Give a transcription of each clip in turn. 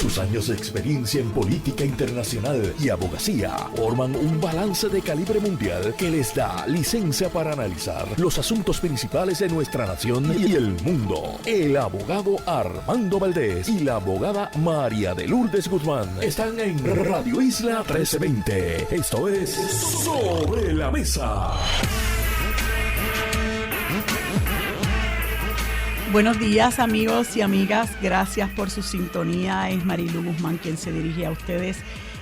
Sus años de experiencia en política internacional y abogacía forman un balance de calibre mundial que les da licencia para analizar los asuntos principales de nuestra nación y el mundo. El abogado Armando Valdés y la abogada María de Lourdes Guzmán están en Radio Isla 1320. Esto es Sobre la Mesa. Buenos días, amigos y amigas. Gracias por su sintonía. Es Marilu Guzmán quien se dirige a ustedes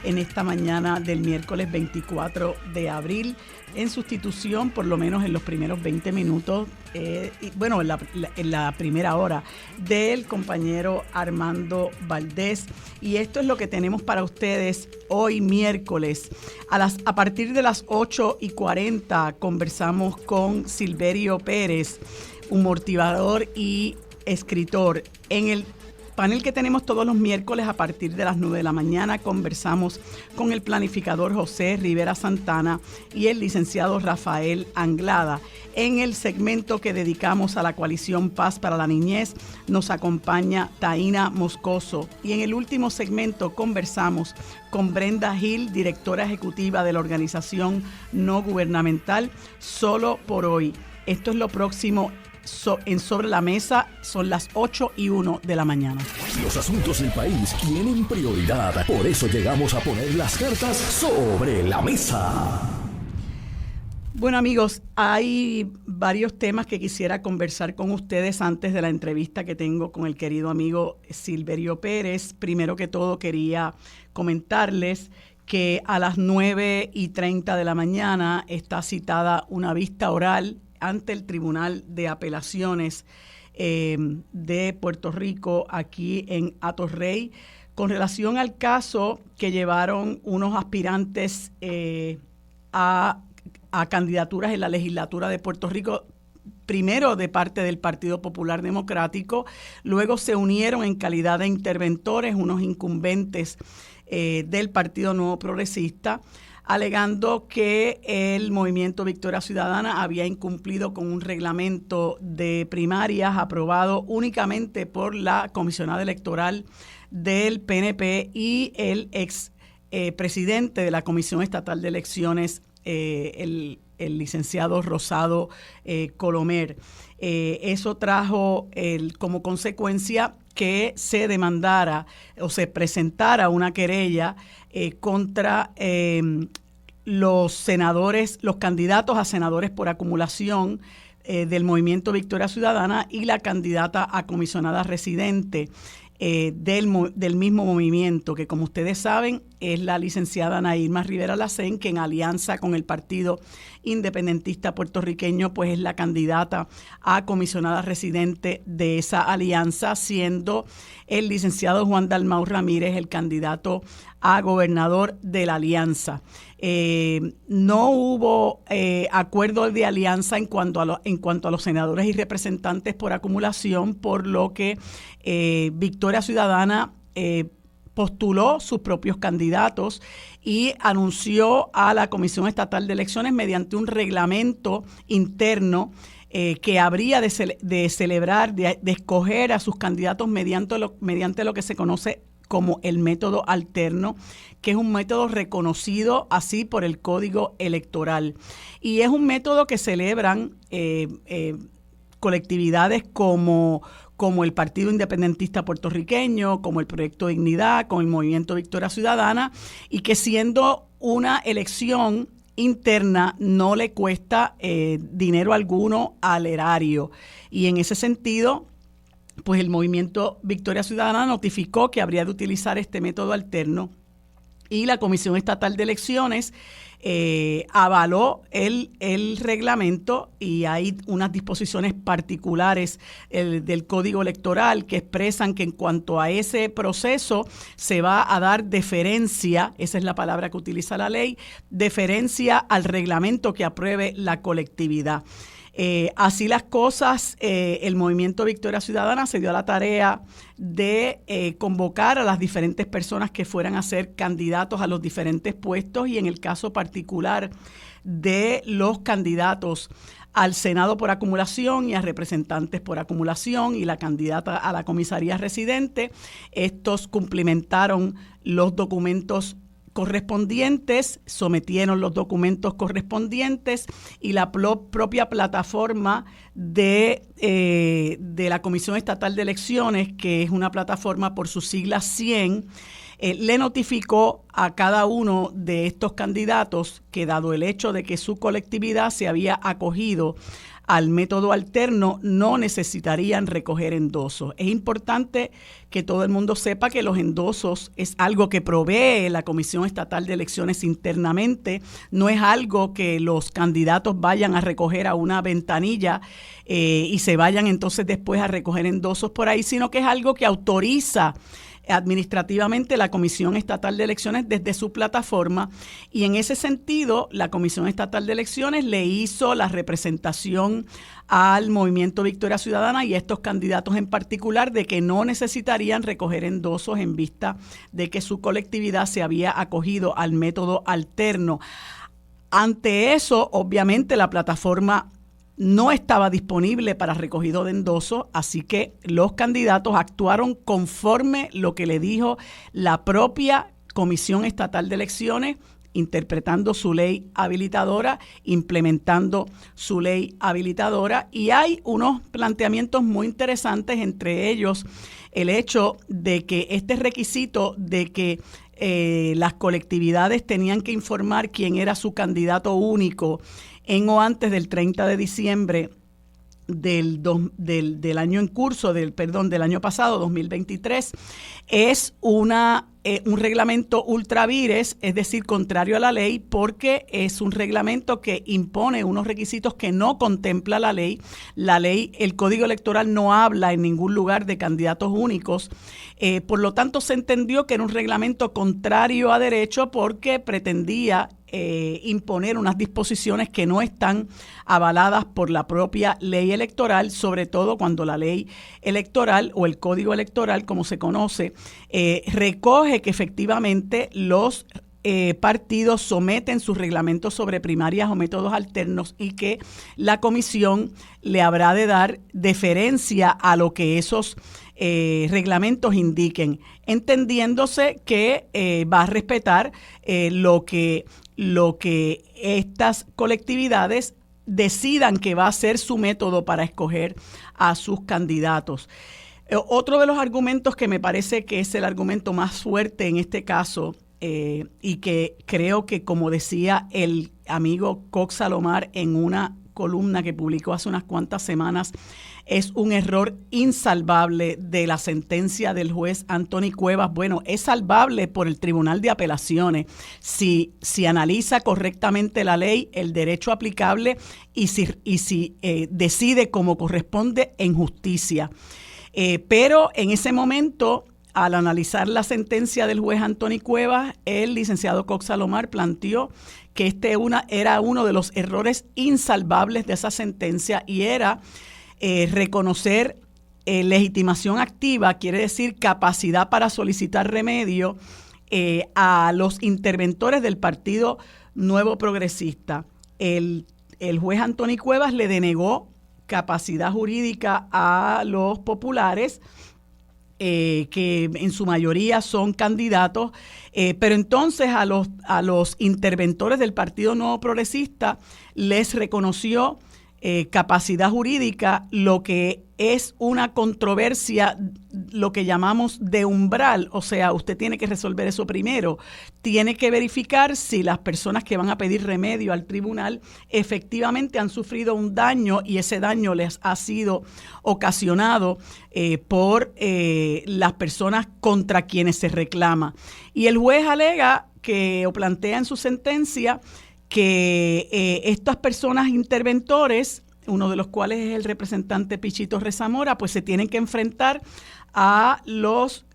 en esta mañana del miércoles 24 de abril, en sustitución, por lo menos en los primeros 20 minutos, en la primera hora, del compañero Armando Valdés. Y esto es lo que tenemos para ustedes hoy miércoles. A partir de las 8:40 conversamos con Silverio Pérez, un motivador y escritor. En el panel que tenemos todos los miércoles a partir de las 9 de la mañana conversamos con el planificador José Rivera Santana y el licenciado Rafael Anglada. En el segmento que dedicamos a la coalición Paz para la Niñez nos acompaña Taina Moscoso. Y en el último segmento conversamos con Brenda Gil, directora ejecutiva de la organización no gubernamental Solo por Hoy. Esto es lo próximo en Sobre la Mesa. Son las 8:01 de la mañana. Los asuntos del país tienen prioridad. Por eso llegamos a poner las cartas sobre la mesa. Bueno, amigos, hay varios temas que quisiera conversar con ustedes antes de la entrevista que tengo con el querido amigo Silverio Pérez. Primero que todo, quería comentarles que a las 9:30 de la mañana está citada una vista oral ante el Tribunal de Apelaciones de Puerto Rico, aquí en Atorrey, con relación al caso que llevaron unos aspirantes a candidaturas en la legislatura de Puerto Rico, primero de parte del Partido Popular Democrático, luego se unieron en calidad de interventores unos incumbentes del Partido Nuevo Progresista, alegando que el Movimiento Victoria Ciudadana había incumplido con un reglamento de primarias aprobado únicamente por la comisionada electoral del PNP y el ex presidente de la Comisión Estatal de Elecciones, el licenciado Rosado Colomer. Eso trajo como consecuencia que se demandara o se presentara una querella contra los senadores, los candidatos a senadores por acumulación del Movimiento Victoria Ciudadana y la candidata a comisionada residente del mismo movimiento, que como ustedes saben es la licenciada Nairma Rivera Lacén, que en alianza con el Partido Independentista Puertorriqueño pues es la candidata a comisionada residente de esa alianza, siendo el licenciado Juan Dalmau Ramírez el candidato a gobernador de la alianza. No hubo acuerdo de alianza en cuanto a los senadores y representantes por acumulación, por lo que Victoria Ciudadana postuló sus propios candidatos y anunció a la Comisión Estatal de Elecciones mediante un reglamento interno que habría de celebrar, de escoger a sus candidatos mediante lo que se conoce como el método alterno, que es un método reconocido así por el Código Electoral. Y es un método que celebran colectividades como el Partido Independentista Puertorriqueño, como el Proyecto Dignidad, como el Movimiento Victoria Ciudadana, y que siendo una elección interna no le cuesta dinero alguno al erario. Y en ese sentido, pues el Movimiento Victoria Ciudadana notificó que habría de utilizar este método alterno y la Comisión Estatal de Elecciones avaló el reglamento, y hay unas disposiciones particulares del Código Electoral que expresan que en cuanto a ese proceso se va a dar deferencia, esa es la palabra que utiliza la ley, deferencia al reglamento que apruebe la colectividad. Así las cosas, el Movimiento Victoria Ciudadana se dio a la tarea de convocar a las diferentes personas que fueran a ser candidatos a los diferentes puestos, y en el caso particular de los candidatos al Senado por acumulación y a representantes por acumulación y la candidata a la comisaría residente. Estos cumplimentaron los documentos correspondientes, sometieron los documentos correspondientes y la propia plataforma de la Comisión Estatal de Elecciones, que es una plataforma por sus siglas 100, le notificó a cada uno de estos candidatos que, dado el hecho de que su colectividad se había acogido al método alterno, no necesitarían recoger endosos. Es importante que todo el mundo sepa que los endosos es algo que provee la Comisión Estatal de Elecciones internamente, no es algo que los candidatos vayan a recoger a una ventanilla y se vayan entonces después a recoger endosos por ahí, sino que es algo que autoriza administrativamente la Comisión Estatal de Elecciones desde su plataforma, y en ese sentido la Comisión Estatal de Elecciones le hizo la representación al Movimiento Victoria Ciudadana y a estos candidatos en particular de que no necesitarían recoger endosos en vista de que su colectividad se había acogido al método alterno. Ante eso, obviamente, la plataforma no estaba disponible para recogido de endosos, así que los candidatos actuaron conforme lo que le dijo la propia Comisión Estatal de Elecciones, interpretando su ley habilitadora, implementando su ley habilitadora, y hay unos planteamientos muy interesantes, entre ellos el hecho de que este requisito de que las colectividades tenían que informar quién era su candidato único en o antes del 30 de diciembre del año en curso, del año pasado, 2023, es un reglamento ultra vires, es decir, contrario a la ley, porque es un reglamento que impone unos requisitos que no contempla la ley. La ley, el Código Electoral no habla en ningún lugar de candidatos únicos. Por lo tanto, se entendió que era un reglamento contrario a derecho porque pretendía imponer unas disposiciones que no están avaladas por la propia ley electoral, sobre todo cuando la ley electoral o el Código Electoral, como se conoce, recoge que efectivamente los partidos someten sus reglamentos sobre primarias o métodos alternos y que la comisión le habrá de dar deferencia a lo que esos reglamentos indiquen, entendiéndose que va a respetar lo que estas colectividades decidan que va a ser su método para escoger a sus candidatos. Otro de los argumentos que me parece que es el argumento más fuerte en este caso, y que creo que, como decía el amigo Cox Salomar en una columna que publicó hace unas cuantas semanas, es un error insalvable de la sentencia del juez Anthony Cuevas. Bueno, es salvable por el Tribunal de Apelaciones si analiza correctamente la ley, el derecho aplicable y si decide como corresponde en justicia. Pero en ese momento, al analizar la sentencia del juez Anthony Cuevas, el licenciado Cox Salomar planteó que era uno de los errores insalvables de esa sentencia, y era reconocer legitimación activa, quiere decir capacidad para solicitar remedio a los interventores del Partido Nuevo Progresista. El juez Anthony Cuevas le denegó capacidad jurídica a los populares, que en su mayoría son candidatos, pero entonces a los interventores del Partido Nuevo Progresista les reconoció capacidad jurídica, lo que es una controversia, lo que llamamos de umbral. O sea, usted tiene que resolver eso primero. Tiene que verificar si las personas que van a pedir remedio al tribunal efectivamente han sufrido un daño y ese daño les ha sido ocasionado por las personas contra quienes se reclama. Y el juez alega o plantea en su sentencia que estas personas interventores, uno de los cuales es el representante Pichito Rezamora, pues se tienen que enfrentar a los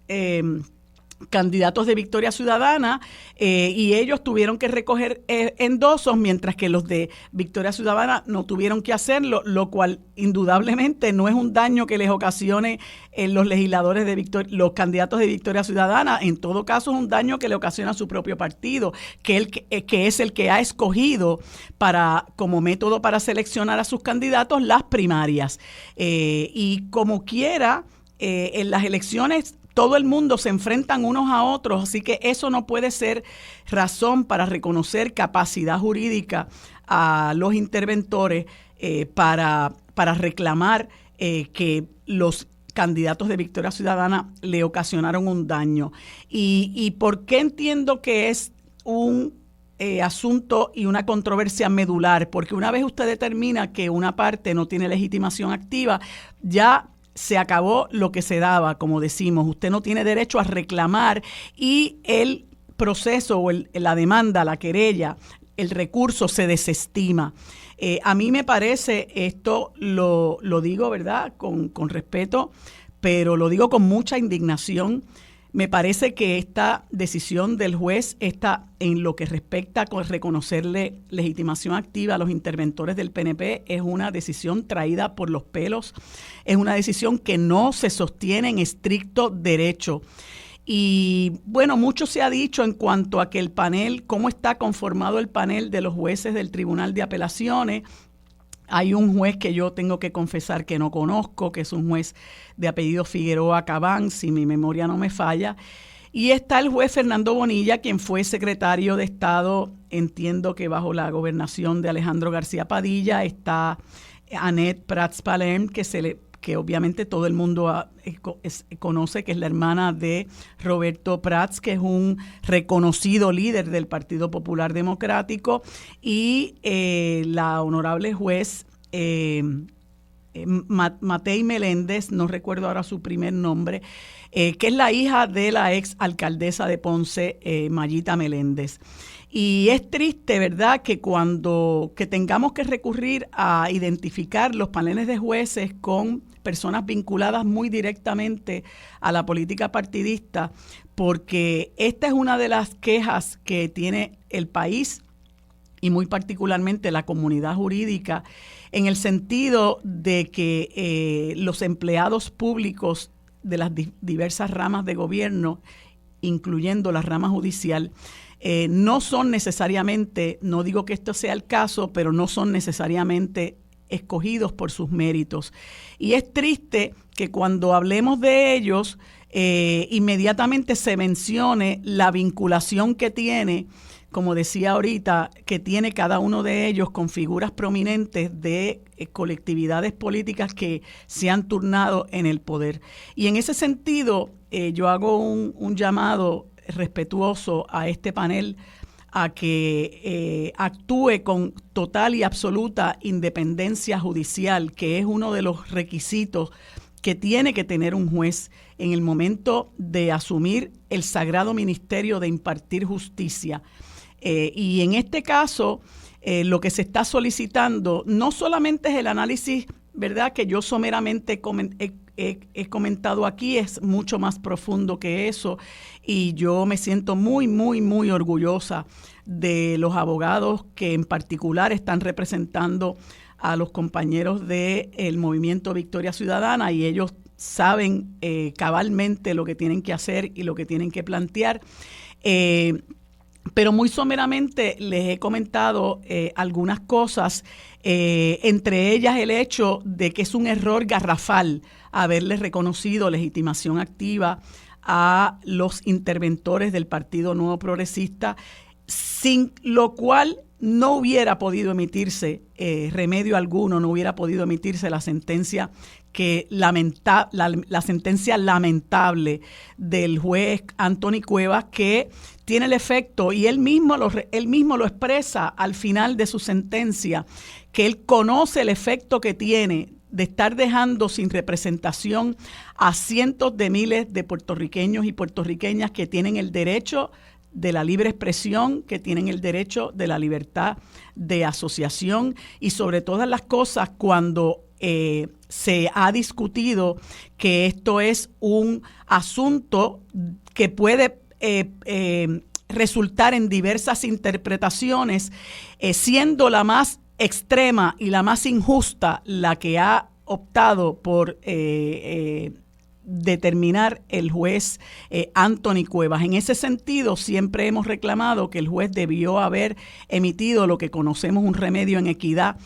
candidatos de Victoria Ciudadana y ellos tuvieron que recoger endosos, mientras que los de Victoria Ciudadana no tuvieron que hacerlo, lo cual indudablemente no es un daño que les ocasione los legisladores de los candidatos de Victoria Ciudadana. En todo caso, es un daño que le ocasiona a su propio partido, que es el que ha escogido como método para seleccionar a sus candidatos las primarias. Y como quiera, en las elecciones todo el mundo se enfrentan unos a otros, así que eso no puede ser razón para reconocer capacidad jurídica a los interventores para reclamar que los candidatos de Victoria Ciudadana le ocasionaron un daño. ¿Y por qué entiendo que es un asunto y una controversia medular? Porque una vez usted determina que una parte no tiene legitimación activa, ya se acabó lo que se daba, como decimos. Usted no tiene derecho a reclamar y el proceso o la demanda, la querella, el recurso se desestima. A mí me parece, esto lo digo, ¿verdad?, con respeto, pero lo digo con mucha indignación. Me parece que esta decisión del juez está en lo que respecta con reconocerle legitimación activa a los interventores del PNP, es una decisión traída por los pelos, es una decisión que no se sostiene en estricto derecho. Y bueno, mucho se ha dicho en cuanto a que el panel, cómo está conformado el panel de los jueces del Tribunal de Apelaciones. Hay un juez que yo tengo que confesar que no conozco, que es un juez de apellido Figueroa Cabán, si mi memoria no me falla. Y está el juez Fernando Bonilla, quien fue secretario de Estado, entiendo que bajo la gobernación de Alejandro García Padilla. Está Annette Prats-Palerm, que obviamente todo el mundo conoce, que es la hermana de Roberto Prats, que es un reconocido líder del Partido Popular Democrático, y la honorable juez Matei Meléndez, no recuerdo ahora su primer nombre, que es la hija de la ex alcaldesa de Ponce, Mayita Meléndez. Y es triste, ¿verdad?, que que tengamos que recurrir a identificar los paneles de jueces con personas vinculadas muy directamente a la política partidista, porque esta es una de las quejas que tiene el país y muy particularmente la comunidad jurídica, en el sentido de que los empleados públicos de las diversas ramas de gobierno, incluyendo la rama judicial, no son necesariamente, no digo que esto sea el caso, pero no son necesariamente escogidos por sus méritos. Y es triste que cuando hablemos de ellos, inmediatamente se mencione la vinculación que tiene, como decía ahorita, que tiene cada uno de ellos con figuras prominentes de colectividades políticas que se han turnado en el poder. Y en ese sentido, yo hago un llamado respetuoso a este panel a que actúe con total y absoluta independencia judicial, que es uno de los requisitos que tiene que tener un juez en el momento de asumir el sagrado ministerio de impartir justicia. Y en este caso, lo que se está solicitando no solamente es el análisis, ¿verdad?, que yo someramente he comentado aquí, es mucho más profundo que eso, y yo me siento muy, muy, muy orgullosa de los abogados que en particular están representando a los compañeros del Movimiento Victoria Ciudadana, y ellos saben cabalmente lo que tienen que hacer y lo que tienen que plantear. Pero muy someramente les he comentado algunas cosas, entre ellas el hecho de que es un error garrafal haberles reconocido legitimación activa a los interventores del Partido Nuevo Progresista, sin lo cual no hubiera podido emitirse remedio alguno, no hubiera podido emitirse la sentencia la sentencia lamentable del juez Anthony Cuevas, que tiene el efecto, y él mismo lo expresa al final de su sentencia, que él conoce el efecto que tiene de estar dejando sin representación a cientos de miles de puertorriqueños y puertorriqueñas que tienen el derecho de la libre expresión, que tienen el derecho de la libertad de asociación, y sobre todas las cosas, cuando se ha discutido que esto es un asunto que puede resultar en diversas interpretaciones, siendo la más extrema y la más injusta la que ha optado por determinar el juez Anthony Cuevas. En ese sentido, siempre hemos reclamado que el juez debió haber emitido lo que conocemos un remedio en equidad,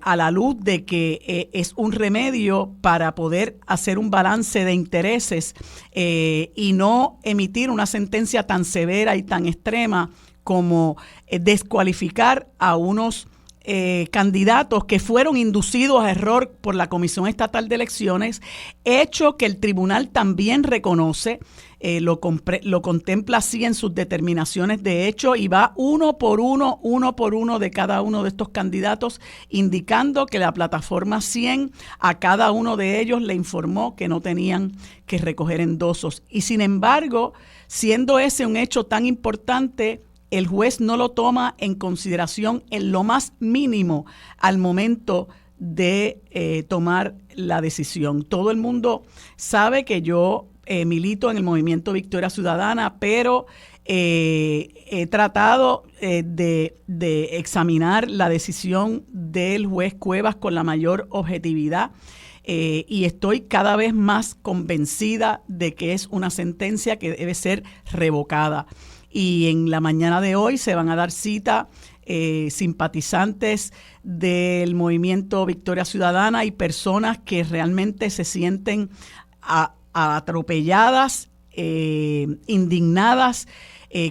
a la luz de que es un remedio para poder hacer un balance de intereses y no emitir una sentencia tan severa y tan extrema como descualificar a unos candidatos que fueron inducidos a error por la Comisión Estatal de Elecciones, hecho que el tribunal también reconoce, lo contempla así en sus determinaciones de hecho y va uno por uno de cada uno de estos candidatos, indicando que la plataforma 100 a cada uno de ellos le informó que no tenían que recoger endosos. Y sin embargo, siendo ese un hecho tan importante, el juez no lo toma en consideración en lo más mínimo al momento de tomar la decisión. Todo el mundo sabe que yo milito en el Movimiento Victoria Ciudadana, pero he tratado de examinar la decisión del juez Cuevas con la mayor objetividad. Y estoy cada vez más convencida de que es una sentencia que debe ser revocada. Y en la mañana de hoy se van a dar cita simpatizantes del Movimiento Victoria Ciudadana y personas que realmente se sienten atropelladas, indignadas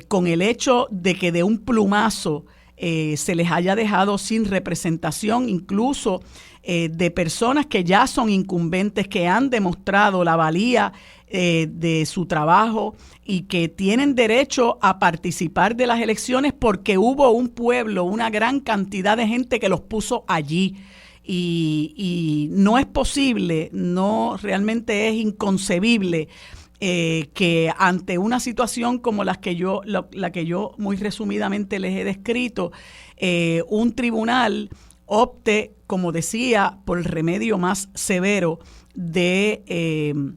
con el hecho de que de un plumazo se les haya dejado sin representación, incluso de personas que ya son incumbentes, que han demostrado la valía de su trabajo y que tienen derecho a participar de las elecciones porque hubo un pueblo, una gran cantidad de gente que los puso allí. Y no es posible, no, realmente es inconcebible que ante una situación como la que yo muy resumidamente les he descrito, un tribunal opte, como decía, por el remedio más severo de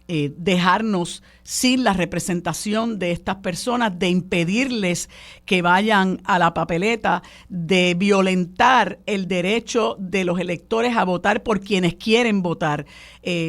dejarnos sin la representación de estas personas, de impedirles que vayan a la papeleta, de violentar el derecho de los electores a votar por quienes quieren votar,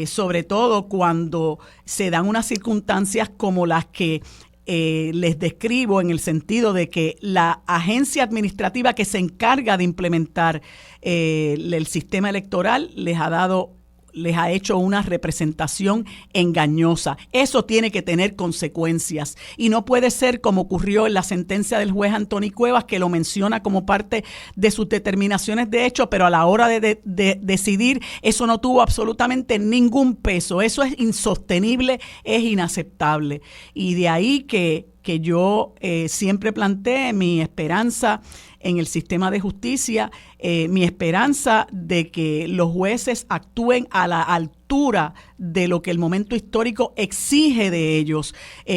sobre todo cuando se dan unas circunstancias como las que les describo, en el sentido de que la agencia administrativa que se encarga de implementar el sistema electoral les ha hecho una representación engañosa. Eso tiene que tener consecuencias y no puede ser como ocurrió en la sentencia del juez Anthony Cuevas, que lo menciona como parte de sus determinaciones de hecho, pero a la hora de decidir eso no tuvo absolutamente ningún peso. Eso es insostenible, es inaceptable. Y de ahí que yo siempre planteé mi esperanza en el sistema de justicia, mi esperanza de que los jueces actúen a la altura de lo que el momento histórico exige de ellos,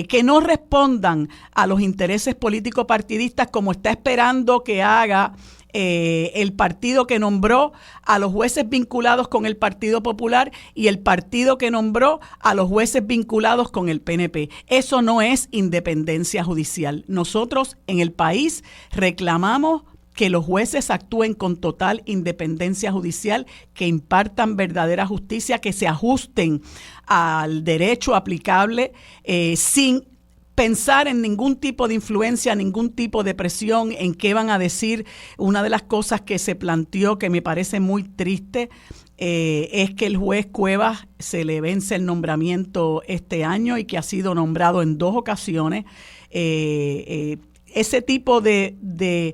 que no respondan a los intereses políticos partidistas como está esperando que haga el partido que nombró a los jueces vinculados con el Partido Popular y el partido que nombró a los jueces vinculados con el PNP. Eso no es independencia judicial. Nosotros en el país reclamamos que los jueces actúen con total independencia judicial, que impartan verdadera justicia, que se ajusten al derecho aplicable sin pensar en ningún tipo de influencia, ningún tipo de presión, en qué van a decir. Una de las cosas que se planteó que me parece muy triste es que el juez Cuevas se le vence el nombramiento este año y que ha sido nombrado en 2 ocasiones. Ese tipo de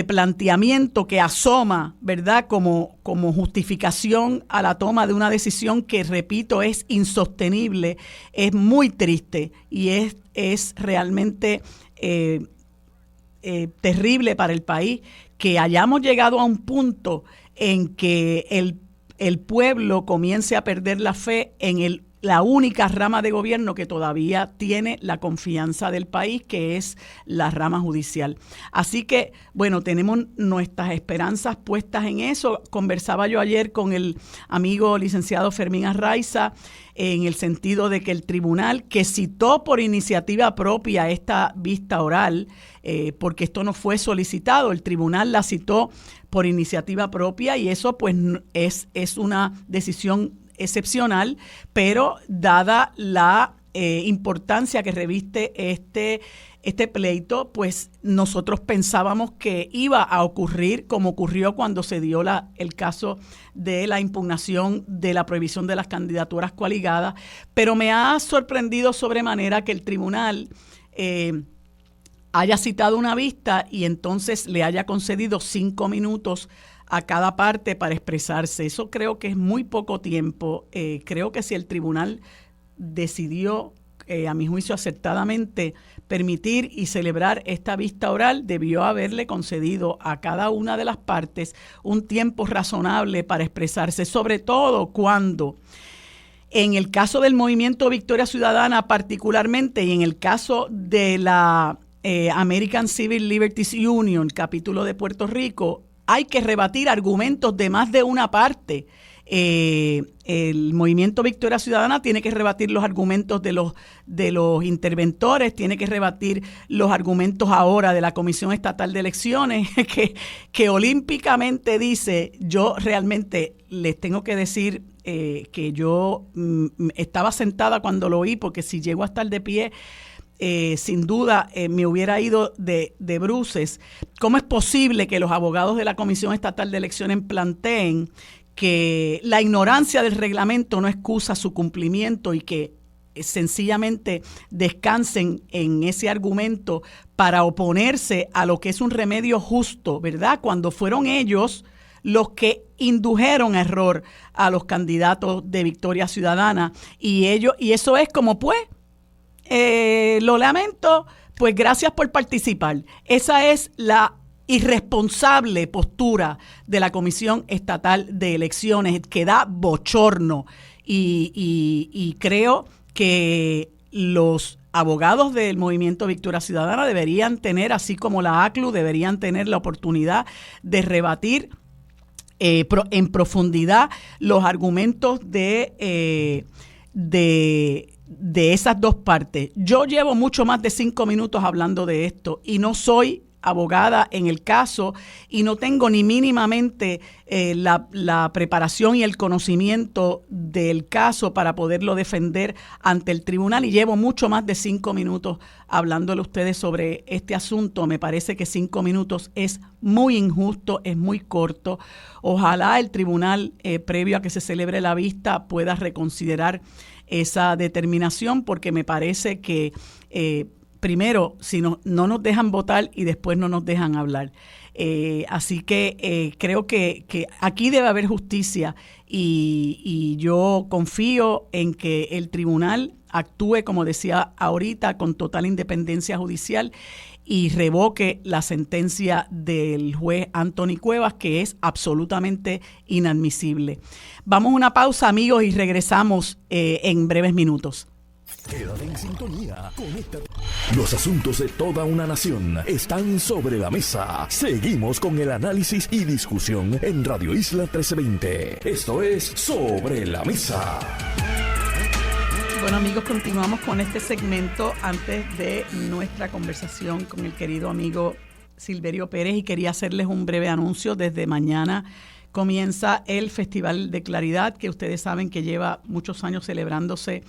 planteamiento que asoma, ¿verdad?, como justificación a la toma de una decisión que, repito, es insostenible, es muy triste y es realmente terrible para el país que hayamos llegado a un punto en que el pueblo comience a perder la fe en el la única rama de gobierno que todavía tiene la confianza del país, que es la rama judicial. Así que, bueno, tenemos nuestras esperanzas puestas en eso. Conversaba yo ayer con el amigo licenciado Fermín Arraiza en el sentido de que el tribunal, que citó por iniciativa propia esta vista oral, porque esto no fue solicitado, el tribunal la citó por iniciativa propia y eso pues es una decisión excepcional, pero dada la importancia que reviste este pleito, pues nosotros pensábamos que iba a ocurrir como ocurrió cuando se dio el caso de la impugnación de la prohibición de las candidaturas coaligadas, pero me ha sorprendido sobremanera que el tribunal haya citado una vista y entonces le haya concedido 5 minutos a cada parte para expresarse. Eso creo que es muy poco tiempo. Creo que si el tribunal decidió, a mi juicio acertadamente, permitir y celebrar esta vista oral, debió haberle concedido a cada una de las partes un tiempo razonable para expresarse, sobre todo cuando en el caso del Movimiento Victoria Ciudadana particularmente y en el caso de la American Civil Liberties Union, capítulo de Puerto Rico, hay que rebatir argumentos de más de una parte. El Movimiento Victoria Ciudadana tiene que rebatir los argumentos de los interventores, tiene que rebatir los argumentos ahora de la Comisión Estatal de Elecciones, que olímpicamente dice, yo realmente les tengo que decir que yo estaba sentada cuando lo oí, porque si llego a estar de pie, sin duda me hubiera ido de bruces. ¿Cómo es posible que los abogados de la Comisión Estatal de Elecciones planteen que la ignorancia del reglamento no excusa su cumplimiento y que sencillamente descansen en ese argumento para oponerse a lo que es un remedio justo, ¿verdad? Cuando fueron ellos los que indujeron a error a los candidatos de Victoria Ciudadana y eso es como pues, lo lamento, pues gracias por participar. Esa es la irresponsable postura de la Comisión Estatal de Elecciones, que da bochorno y creo que los abogados del Movimiento Victoria Ciudadana deberían tener, así como la ACLU, deberían tener la oportunidad de rebatir en profundidad los argumentos de esas dos partes. Yo llevo mucho más de 5 minutos hablando de esto y no soy abogada en el caso y no tengo ni mínimamente la preparación y el conocimiento del caso para poderlo defender ante el tribunal y llevo mucho más de 5 minutos hablándole a ustedes sobre este asunto. Me parece que 5 minutos es muy injusto, es muy corto. Ojalá el tribunal, previo a que se celebre la vista, pueda reconsiderar esa determinación, porque me parece que primero, si no nos dejan votar y después no nos dejan hablar. Así que creo que aquí debe haber justicia y yo confío en que el tribunal actúe, como decía ahorita, con total independencia judicial y revoque la sentencia del juez Anthony Cuevas, que es absolutamente inadmisible. Vamos a una pausa, amigos, y regresamos en breves minutos. Quédate en sintonía. Conéctate. Los asuntos de toda una nación están sobre la mesa. Seguimos con el análisis y discusión en Radio Isla 1320. Esto es Sobre la Mesa. Bueno, amigos, continuamos con este segmento antes de nuestra conversación con el querido amigo Silverio Pérez, y quería hacerles un breve anuncio. Desde mañana comienza el Festival de Claridad, que ustedes saben que lleva muchos años celebrándose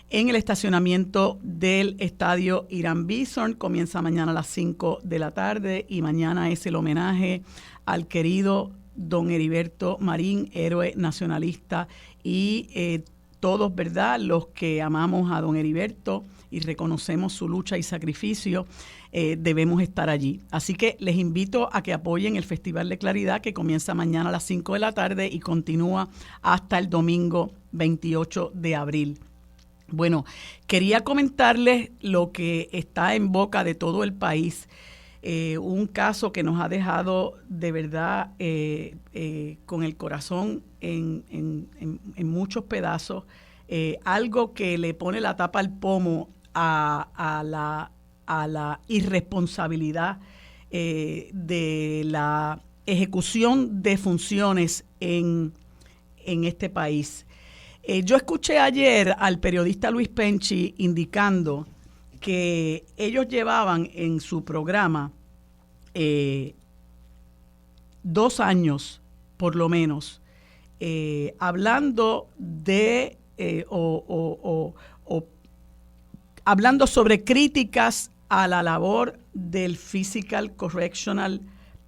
en el estacionamiento del Estadio Irán Bison. Comienza mañana a las 5 de la tarde y mañana es el homenaje al querido don Heriberto Marín, héroe nacionalista, y todos, ¿verdad?, los que amamos a don Heriberto y reconocemos su lucha y sacrificio, debemos estar allí. Así que les invito a que apoyen el Festival de Claridad, que comienza mañana a las 5 de la tarde y continúa hasta el domingo 28 de abril. Bueno, quería comentarles lo que está en boca de todo el país, un caso que nos ha dejado de verdad con el corazón en muchos pedazos. algo que le pone la tapa al pomo a la irresponsabilidad de la ejecución de funciones en este país. Yo escuché ayer al periodista Luis Penchi indicando que ellos llevaban en su programa 2 años, por lo menos, hablando de hablando sobre críticas a la labor del Physical Correctional,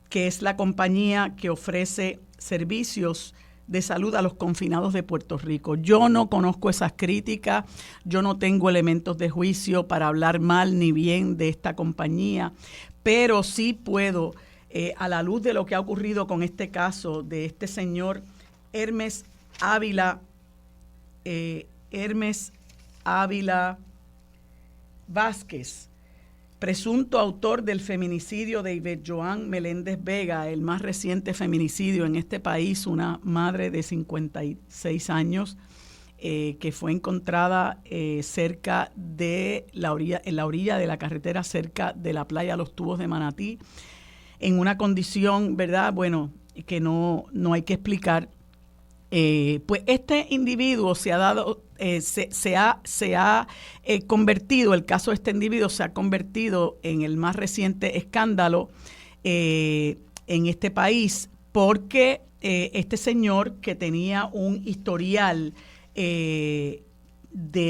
que es la compañía que ofrece servicios de salud a los confinados de Puerto Rico. Yo no conozco esas críticas, yo no tengo elementos de juicio para hablar mal ni bien de esta compañía, pero sí puedo, a la luz de lo que ha ocurrido con este caso de este señor Hermes Ávila Vázquez, presunto autor del feminicidio de Ivette Joan Meléndez Vega, el más reciente feminicidio en este país, una madre de 56 años que fue encontrada cerca de en la orilla de la carretera, cerca de la playa Los Tubos de Manatí, en una condición, ¿verdad?, bueno, que no hay que explicar. Pues este individuo se ha dado, se ha convertido, el caso de este individuo se ha convertido en el más reciente escándalo en este país, porque este señor, que tenía un historial de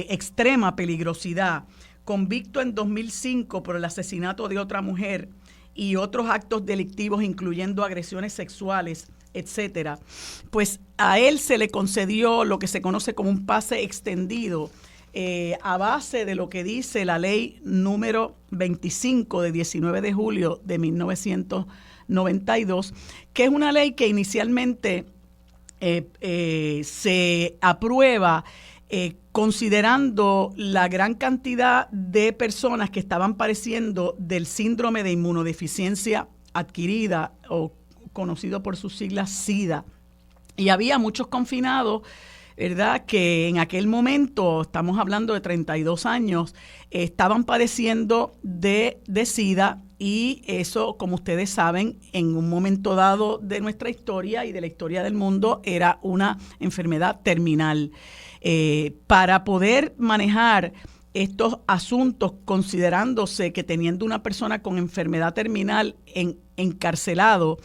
extrema peligrosidad, convicto en 2005 por el asesinato de otra mujer y otros actos delictivos, incluyendo agresiones sexuales, etcétera, pues a él se le concedió lo que se conoce como un pase extendido a base de lo que dice la ley número 25 de 19 de julio de 1992, que es una ley que inicialmente se aprueba considerando la gran cantidad de personas que estaban padeciendo del síndrome de inmunodeficiencia adquirida, o conocido por sus siglas SIDA. Y había muchos confinados, ¿verdad?, que en aquel momento, estamos hablando de 32 años, estaban padeciendo de SIDA, y eso, como ustedes saben, en un momento dado de nuestra historia y de la historia del mundo, era una enfermedad terminal. Para poder manejar estos asuntos, considerándose que teniendo una persona con enfermedad terminal encarcelado,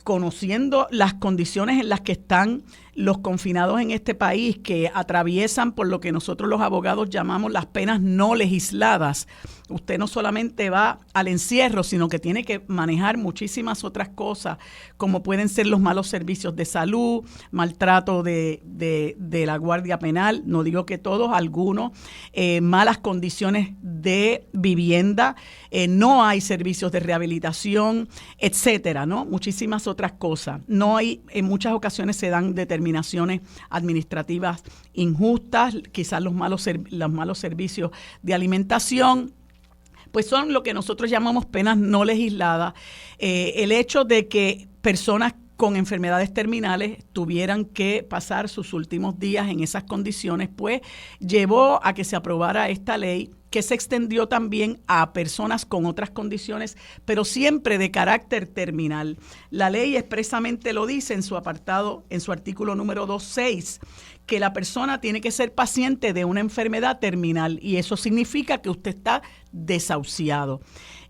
conociendo las condiciones en las que están los confinados en este país, que atraviesan por lo que nosotros los abogados llamamos las penas no legisladas. Usted no solamente va al encierro, sino que tiene que manejar muchísimas otras cosas, como pueden ser los malos servicios de salud, maltrato de la Guardia Penal, no digo que todos, algunos, malas condiciones de vivienda, no hay servicios de rehabilitación, etcétera, ¿no? Muchísimas otras cosas. No hay, en muchas ocasiones se dan determinaciones administrativas injustas, quizás los malos servicios de alimentación, pues son lo que nosotros llamamos penas no legisladas. El hecho de que personas con enfermedades terminales tuvieran que pasar sus últimos días en esas condiciones, pues llevó a que se aprobara esta ley, que se extendió también a personas con otras condiciones, pero siempre de carácter terminal. La ley expresamente lo dice en su artículo número 2.6, que la persona tiene que ser paciente de una enfermedad terminal, y eso significa que usted está desahuciado.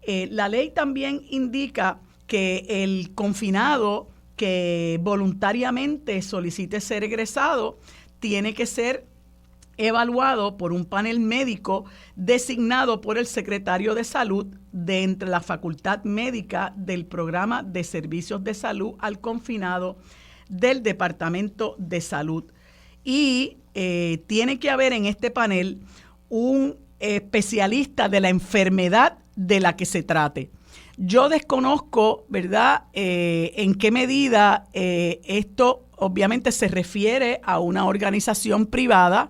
La ley también indica que el confinado que voluntariamente solicite ser egresado tiene que ser evaluado por un panel médico designado por el secretario de Salud de entre la facultad médica del programa de servicios de salud al confinado del Departamento de Salud. Y tiene que haber en este panel un especialista de la enfermedad de la que se trate. Yo desconozco, ¿verdad?, en qué medida esto obviamente se refiere a una organización privada.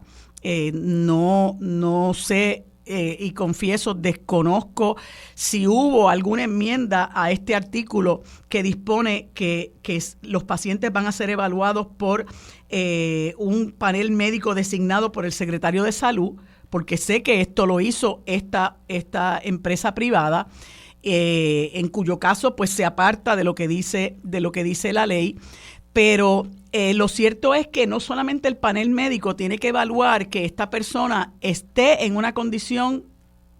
No sé y confieso, desconozco si hubo alguna enmienda a este artículo que dispone que los pacientes van a ser evaluados por un panel médico designado por el secretario de Salud, porque sé que esto lo hizo esta empresa privada, en cuyo caso pues se aparta de lo que dice la ley. Pero lo cierto es que no solamente el panel médico tiene que evaluar que esta persona esté en una condición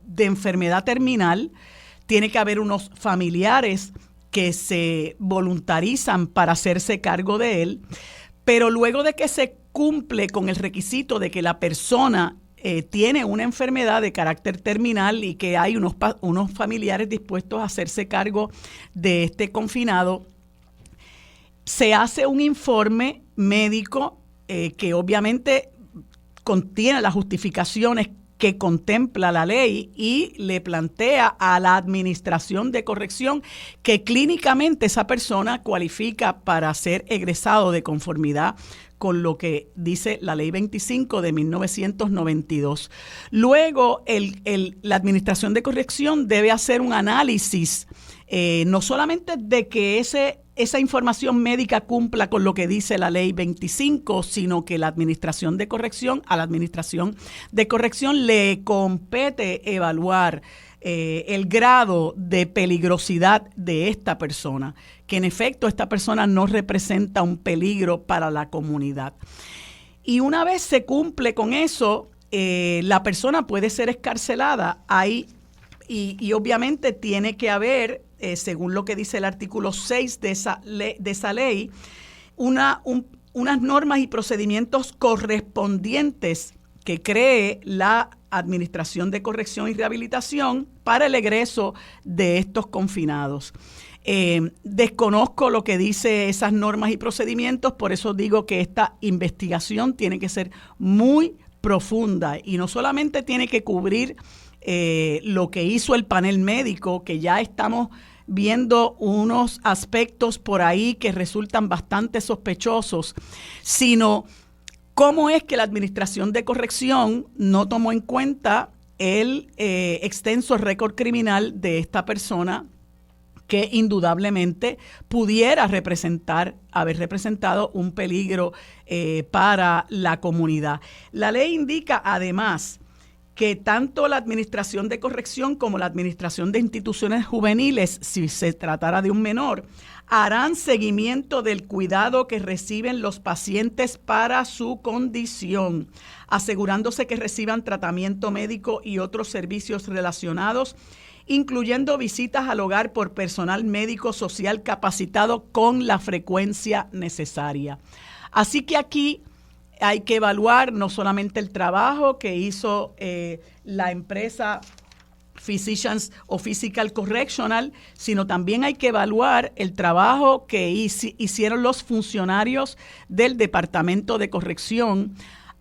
de enfermedad terminal, tiene que haber unos familiares que se voluntarizan para hacerse cargo de él, pero luego de que se cumple con el requisito de que la persona tiene una enfermedad de carácter terminal y que hay unos familiares dispuestos a hacerse cargo de este confinado, se hace un informe médico que obviamente contiene las justificaciones que contempla la ley y le plantea a la administración de corrección que clínicamente esa persona cualifica para ser egresado de conformidad con lo que dice la Ley 25 de 1992. Luego, la Administración de Corrección debe hacer un análisis, no solamente de que esa información médica cumpla con lo que dice la Ley 25, sino que a la Administración de Corrección le compete evaluar el grado de peligrosidad de esta persona, que en efecto esta persona no representa un peligro para la comunidad. Y una vez se cumple con eso, la persona puede ser excarcelada ahí y obviamente tiene que haber, según lo que dice el artículo 6 de esa ley, unas normas y procedimientos correspondientes que cree la Administración de Corrección y Rehabilitación para el egreso de estos confinados. Desconozco lo que dice esas normas y procedimientos, por eso digo que esta investigación tiene que ser muy profunda y no solamente tiene que cubrir lo que hizo el panel médico, que ya estamos viendo unos aspectos por ahí que resultan bastante sospechosos, sino cómo es que la Administración de Corrección no tomó en cuenta el extenso récord criminal de esta persona, que indudablemente pudiera haber representado un peligro para la comunidad. La ley indica además que tanto la Administración de Corrección como la Administración de Instituciones Juveniles, si se tratara de un menor, harán seguimiento del cuidado que reciben los pacientes para su condición, asegurándose que reciban tratamiento médico y otros servicios relacionados, incluyendo visitas al hogar por personal médico social capacitado con la frecuencia necesaria. Así que aquí hay que evaluar no solamente el trabajo que hizo la empresa Physicians o Physical Correctional, sino también hay que evaluar el trabajo que hicieron los funcionarios del Departamento de Corrección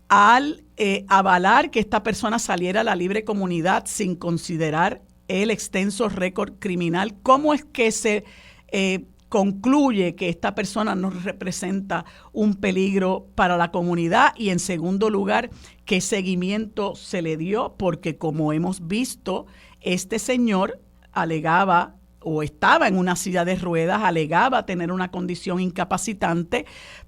al avalar que esta persona saliera a la libre comunidad sin considerar el extenso récord criminal. ¿Cómo es que se concluye que esta persona no representa un peligro para la comunidad? Y en segundo lugar, ¿qué seguimiento se le dio? Porque como hemos visto, este señor alegaba o estaba en una silla de ruedas, alegaba tener una condición incapacitante,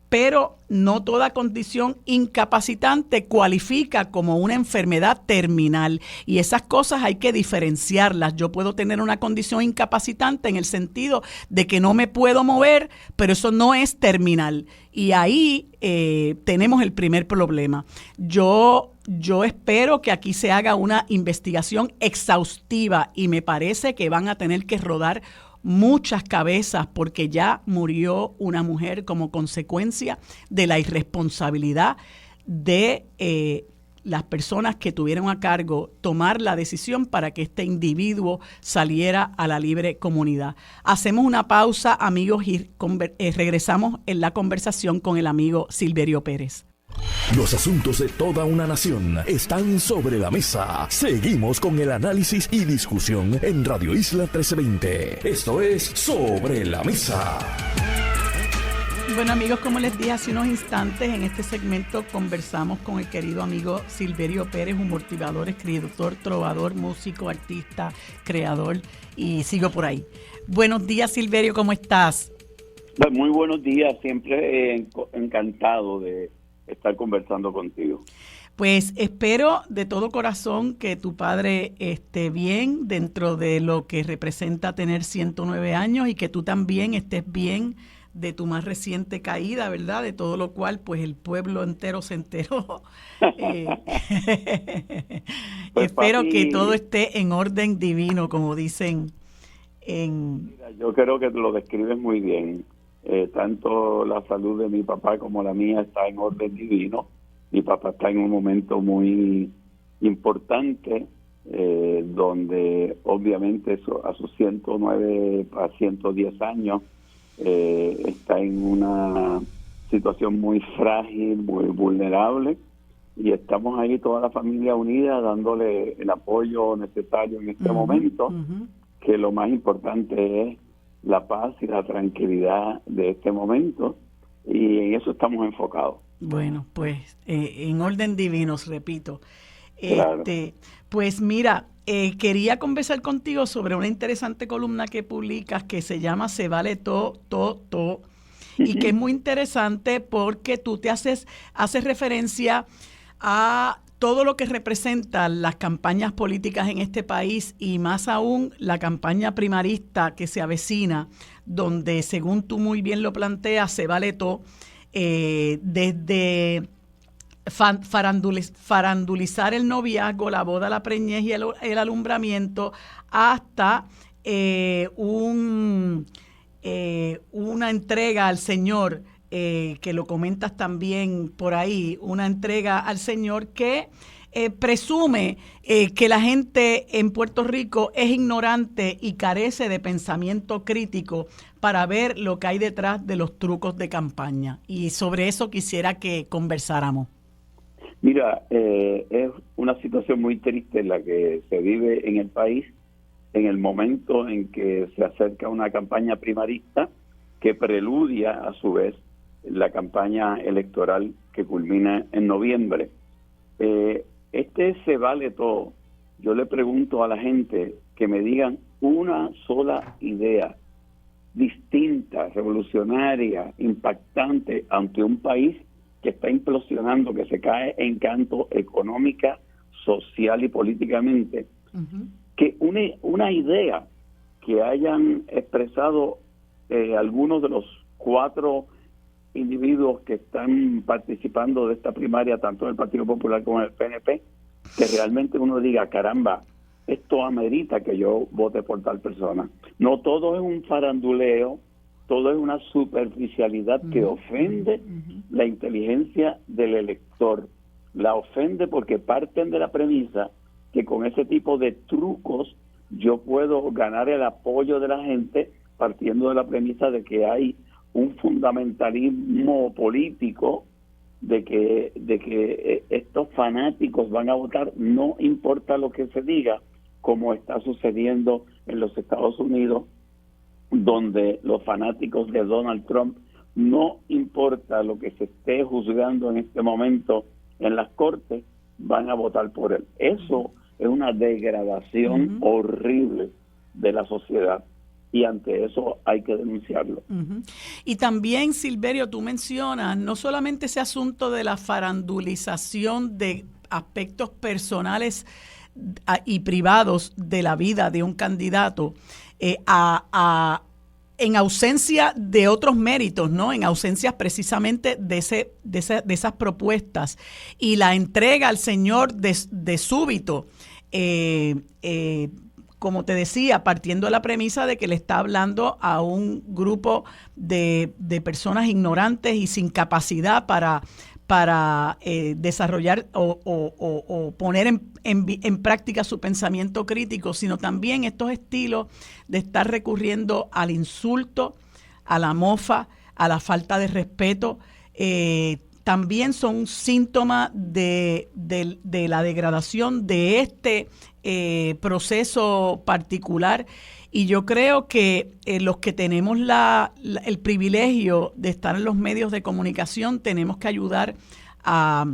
pero no toda condición incapacitante cualifica como una enfermedad terminal y esas cosas hay que diferenciarlas. Yo puedo tener una condición incapacitante en el sentido de que no me puedo mover, pero eso no es terminal y ahí tenemos el primer problema. Yo espero que aquí se haga una investigación exhaustiva y me parece que van a tener que rodar muchas cabezas porque ya murió una mujer como consecuencia de la irresponsabilidad de las personas que tuvieron a cargo tomar la decisión para que este individuo saliera a la libre comunidad. Hacemos una pausa, amigos, y regresamos en la conversación con el amigo Silverio Pérez. Los asuntos de toda una nación están sobre la mesa. Seguimos con el análisis y discusión en Radio Isla 1320. Esto es Sobre la Mesa. Bueno, amigos, como les dije hace unos instantes, en este segmento conversamos con el querido amigo Silverio Pérez, un motivador, escritor, trovador, músico, artista, creador, y sigo por ahí. Buenos días, Silverio, ¿cómo estás? Muy buenos días, siempre encantado de estar conversando contigo. Pues espero de todo corazón que tu padre esté bien dentro de lo que representa tener 109 años y que tú también estés bien de tu más reciente caída, ¿verdad? De todo lo cual, pues el pueblo entero se enteró. Pues, espero papi, que todo esté en orden divino, como dicen en... Mira, yo creo que lo describes muy bien. Tanto la salud de mi papá como la mía está en orden divino. Mi papá está en un momento muy importante, donde obviamente a sus 109 a 110 años, está en una situación muy frágil, muy vulnerable, y estamos ahí toda la familia unida dándole el apoyo necesario en este momento, que lo más importante es la paz y la tranquilidad de este momento, y en eso estamos enfocados. Bueno, pues en orden divino, repito. Claro. Pues mira, quería conversar contigo sobre una interesante columna que publicas que se llama Se Vale Todo, y que es muy interesante porque tú te haces referencia a todo lo que representan las campañas políticas en este país y más aún la campaña primarista que se avecina, donde según tú muy bien lo planteas, se vale todo, desde farandulizar el noviazgo, la boda, la preñez y el alumbramiento, hasta una entrega al Señor, que lo comentas también por ahí, una entrega al Señor que presume que la gente en Puerto Rico es ignorante y carece de pensamiento crítico para ver lo que hay detrás de los trucos de campaña. Y sobre eso quisiera que conversáramos. Mira, es una situación muy triste la que se vive en el país en el momento en que se acerca una campaña primarista que preludia a su vez la campaña electoral que culmina en noviembre. Se vale todo. Yo le pregunto a la gente que me digan una sola idea distinta, revolucionaria, impactante ante un país que está implosionando, que se cae en canto económica, social y políticamente. Que una idea que hayan expresado algunos de los 4 individuos que están participando de esta primaria, tanto en el Partido Popular como en el PNP, que realmente uno diga, caramba, esto amerita que yo vote por tal persona. No todo es un faranduleo, todo es una superficialidad que ofende la inteligencia del elector. La ofende porque parten de la premisa que con ese tipo de trucos yo puedo ganar el apoyo de la gente, partiendo de la premisa de que hay un fundamentalismo político, de que estos fanáticos van a votar, no importa lo que se diga, como está sucediendo en los Estados Unidos, donde los fanáticos de Donald Trump, no importa lo que se esté juzgando en este momento en las cortes, van a votar por él. Eso es una degradación horrible de la sociedad, y ante eso hay que denunciarlo. Y también, Silverio, tú mencionas no solamente ese asunto de la farandulización de aspectos personales y privados de la vida de un candidato, en ausencia de otros méritos, ¿no? En ausencia precisamente de esas propuestas, y la entrega al Señor de súbito, como te decía, partiendo de la premisa de que le está hablando a un grupo de personas ignorantes y sin capacidad para desarrollar o poner en práctica su pensamiento crítico, sino también estos estilos de estar recurriendo al insulto, a la mofa, a la falta de respeto, también son síntomas de la degradación de este proceso particular. Y yo creo que los que tenemos el privilegio de estar en los medios de comunicación tenemos que ayudar a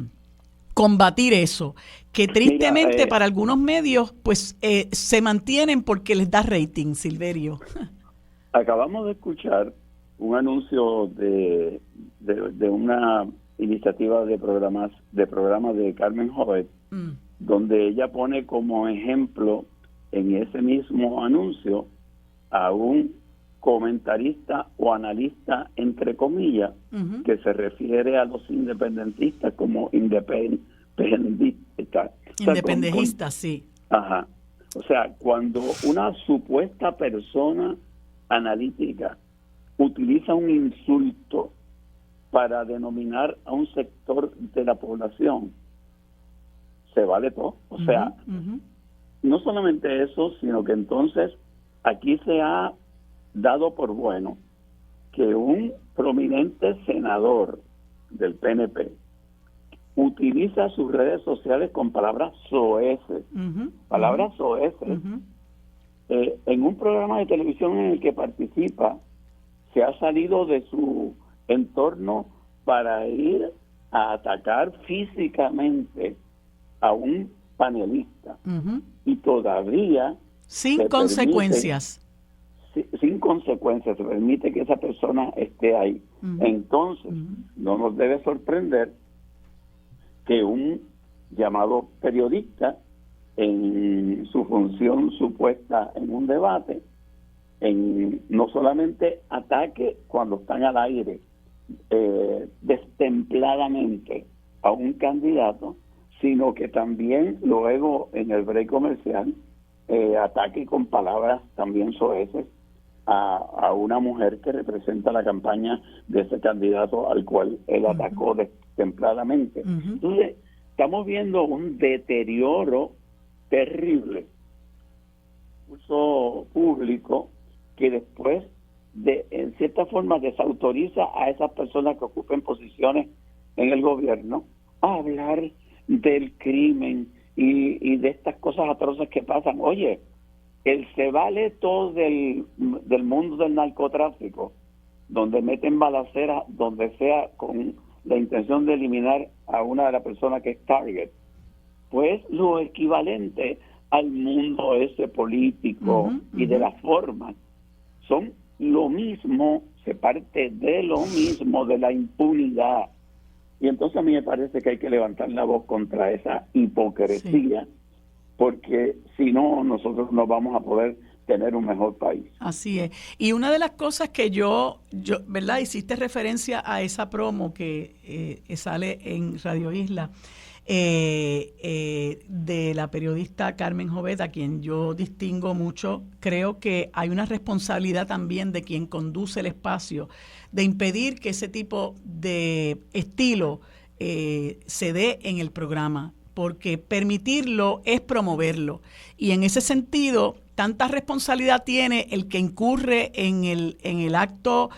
combatir eso, que tristemente para algunos medios pues se mantienen porque les da rating, Silverio. Acabamos de escuchar un anuncio de una iniciativa de programas de Carmen Jovet, donde ella pone como ejemplo en ese mismo anuncio a un comentarista o analista, entre comillas, que se refiere a los independentistas como independentistas. Independentistas, sí. Ajá. O sea, cuando una supuesta persona analítica utiliza un insulto para denominar a un sector de la población, se vale todo. O sea, no solamente eso, sino que entonces aquí se ha dado por bueno que un prominente senador del PNP utiliza sus redes sociales con palabras soeces, palabras soeces, en un programa de televisión en el que participa, se ha salido de su entorno para ir a atacar físicamente a un panelista, y todavía sin consecuencias. Sin consecuencias, se permite que esa persona esté ahí. Entonces, no nos debe sorprender que un llamado periodista, en su función supuesta en un debate, no solamente ataque cuando están al aire destempladamente a un candidato, sino que también luego en el break comercial ataque con palabras también soeces a una mujer que representa la campaña de ese candidato al cual él atacó destempladamente. Entonces, estamos viendo un deterioro terrible, uso público, que después en cierta forma desautoriza a esas personas que ocupen posiciones en el gobierno a hablar del crimen y de estas cosas atroces que pasan. Oye, se vale todo del mundo del narcotráfico, donde meten balaceras donde sea con la intención de eliminar a una de las personas que es target, pues lo equivalente al mundo ese político y de las formas son lo mismo, se parte de lo mismo, de la impunidad. Y entonces a mí me parece que hay que levantar la voz contra esa hipocresía, porque si no, nosotros no vamos a poder tener un mejor país. Así es. Y una de las cosas que yo ¿verdad? Hiciste referencia a esa promo que sale en Radio Isla, de la periodista Carmen Jovet, a quien yo distingo mucho. Creo que hay una responsabilidad también de quien conduce el espacio de impedir que ese tipo de estilo se dé en el programa, porque permitirlo es promoverlo. Y en ese sentido, tanta responsabilidad tiene el que incurre en el acto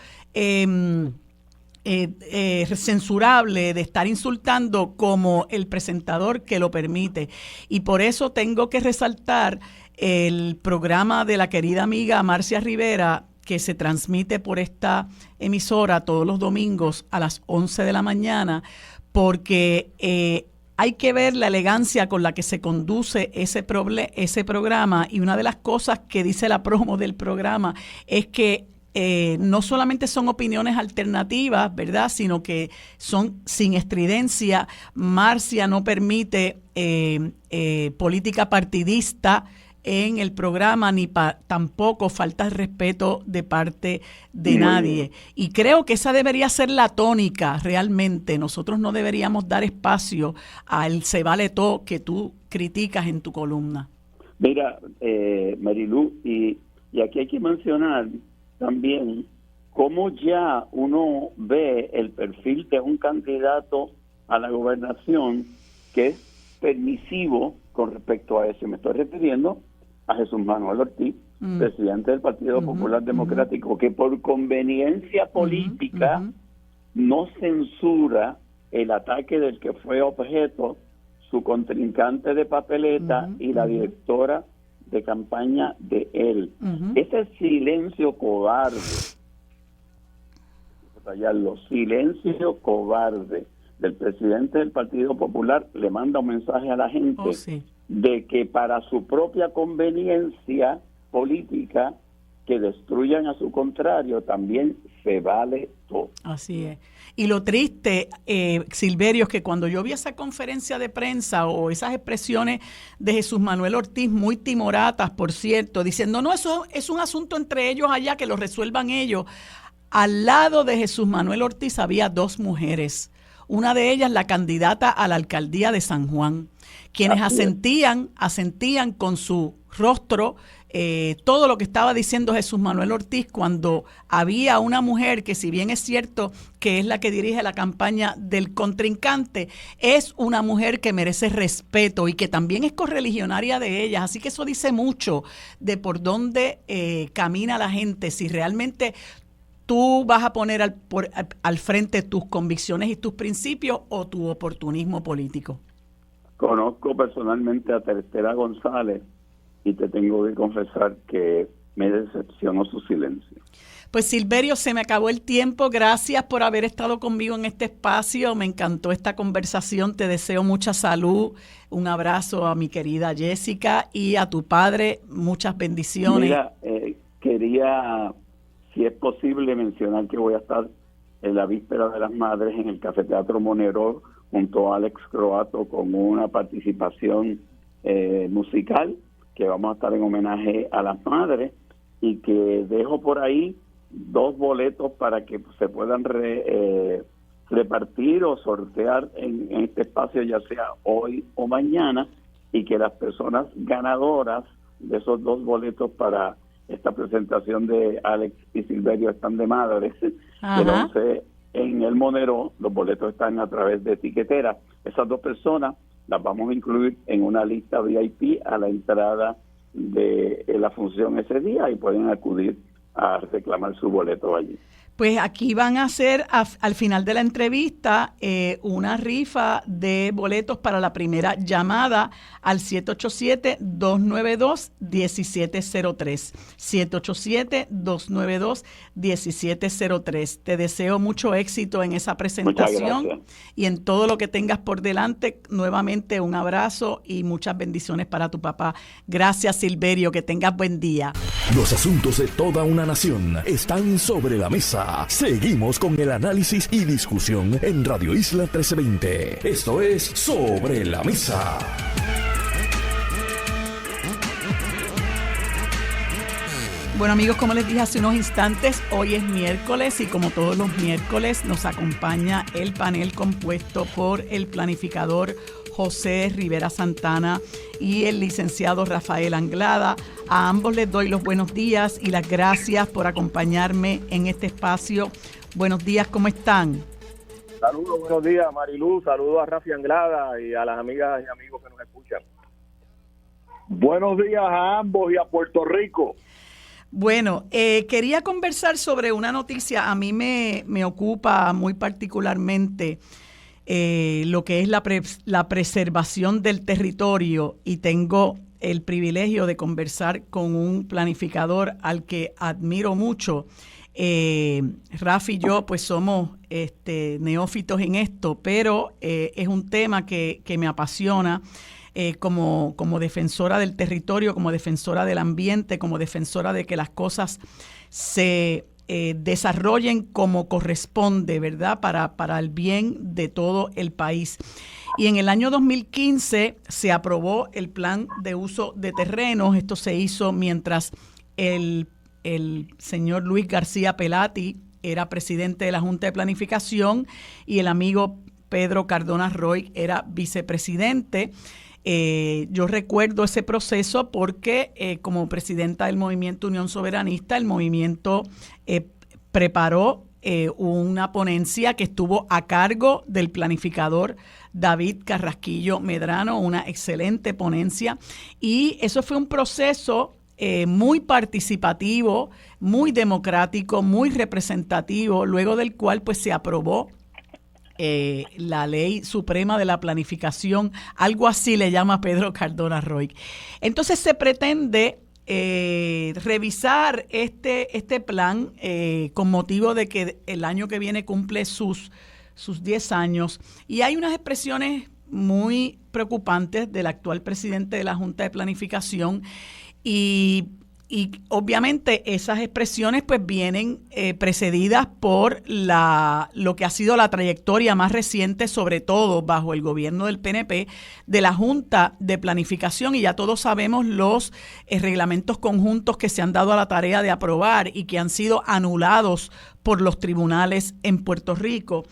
censurable de estar insultando como el presentador que lo permite. Y por eso tengo que resaltar el programa de la querida amiga Marcia Rivera, que se transmite por esta emisora todos los domingos a las 11 de la mañana, porque hay que ver la elegancia con la que se conduce ese programa. Y una de las cosas que dice la promo del programa es que no solamente son opiniones alternativas, ¿verdad?, sino que son sin estridencia. Marcia no permite política partidista en el programa, ni tampoco falta de respeto de parte de nadie. Y creo que esa debería ser la tónica realmente. Nosotros no deberíamos dar espacio al se vale todo que tú criticas en tu columna. Mira, Marilu, y aquí hay que mencionar también cómo ya uno ve el perfil de un candidato a la gobernación que es permisivo con respecto a eso. Me estoy refiriendo a Jesús Manuel Ortiz, presidente del Partido Popular Democrático, que por conveniencia política no censura el ataque del que fue objeto su contrincante de papeleta y la directora de campaña de él. Ese silencio cobarde, silencio cobarde del presidente del Partido Popular le manda un mensaje a la gente de que para su propia conveniencia política que destruyan a su contrario también se vale todo. Así es. Y lo triste, Silverio, es que cuando yo vi esa conferencia de prensa o esas expresiones de Jesús Manuel Ortiz, muy timoratas, por cierto, diciendo, no, eso es un asunto entre ellos allá, que lo resuelvan ellos. Al lado de Jesús Manuel Ortiz había dos mujeres, una de ellas la candidata a la alcaldía de San Juan, quienes asentían con su rostro todo lo que estaba diciendo Jesús Manuel Ortiz, cuando había una mujer que, si bien es cierto que es la que dirige la campaña del contrincante, es una mujer que merece respeto y que también es correligionaria de ellas. Así que eso dice mucho de por dónde camina la gente, si realmente tú vas a poner al frente tus convicciones y tus principios o tu oportunismo político. Conozco personalmente a Tercera González y te tengo que confesar que me decepcionó su silencio. Pues Silverio, se me acabó el tiempo. Gracias por haber estado conmigo en este espacio. Me encantó esta conversación. Te deseo mucha salud. Un abrazo a mi querida Jessica y a tu padre. Muchas bendiciones. Mira, quería, si es posible, mencionar que voy a estar en la víspera de las Madres en el Cafeteatro Monero junto a Alex Croato con una participación musical que vamos a estar en homenaje a las madres, y que dejo por ahí 2 boletos para que se puedan repartir o sortear en este espacio, ya sea hoy o mañana, y que las personas ganadoras de esos 2 boletos para esta presentación de Alex y Silverio están de madres, del 11 en el Monero. Los boletos están a través de Tiquetera. Esas 2 personas las vamos a incluir en una lista VIP a la entrada de la función ese día, y pueden acudir a reclamar su boleto allí. Pues aquí van a hacer al final de la entrevista una rifa de boletos para la primera llamada al 787-292-1703. 787-292-1703. Te deseo mucho éxito en esa presentación y en todo lo que tengas por delante. Nuevamente un abrazo y muchas bendiciones para tu papá. Gracias, Silverio, que tengas buen día. Los asuntos de toda una nación están sobre la mesa. Seguimos con el análisis y discusión en Radio Isla 1320. Esto es Sobre la Mesa. Bueno, amigos, como les dije hace unos instantes, hoy es miércoles y como todos los miércoles nos acompaña el panel compuesto por el planificador José Rivera Santana y el licenciado Rafael Anglada. A ambos les doy los buenos días y las gracias por acompañarme en este espacio. Buenos días, ¿cómo están? Saludos, buenos días, Marilú. Saludos a Rafi Anglada y a las amigas y amigos que nos escuchan. Buenos días a ambos y a Puerto Rico. Bueno, quería conversar sobre una noticia. A mí me ocupa muy particularmente lo que es la preservación del territorio, y tengo el privilegio de conversar con un planificador al que admiro mucho. Rafi y yo pues somos neófitos en esto, pero es un tema que me apasiona. Como defensora del territorio, como defensora del ambiente, como defensora de que las cosas se desarrollen como corresponde, ¿verdad? Para el bien de todo el país. Y en el año 2015 se aprobó el plan de uso de terrenos. Esto se hizo mientras el señor Luis García Pelati era presidente de la Junta de Planificación y el amigo Pedro Cardona Roy era vicepresidente. Yo recuerdo ese proceso porque como presidenta del Movimiento Unión Soberanista, el movimiento preparó una ponencia que estuvo a cargo del planificador David Carrasquillo Medrano, una excelente ponencia, y eso fue un proceso muy participativo, muy democrático, muy representativo, luego del cual pues se aprobó la Ley Suprema de la Planificación, algo así le llama Pedro Cardona Roig. Entonces se pretende revisar este plan con motivo de que el año que viene cumple sus 10 años, y hay unas expresiones muy preocupantes del actual presidente de la Junta de Planificación y obviamente esas expresiones pues vienen precedidas por lo que ha sido la trayectoria más reciente, sobre todo bajo el gobierno del PNP, de la Junta de Planificación, y ya todos sabemos los reglamentos conjuntos que se han dado a la tarea de aprobar y que han sido anulados por los tribunales en Puerto Rico.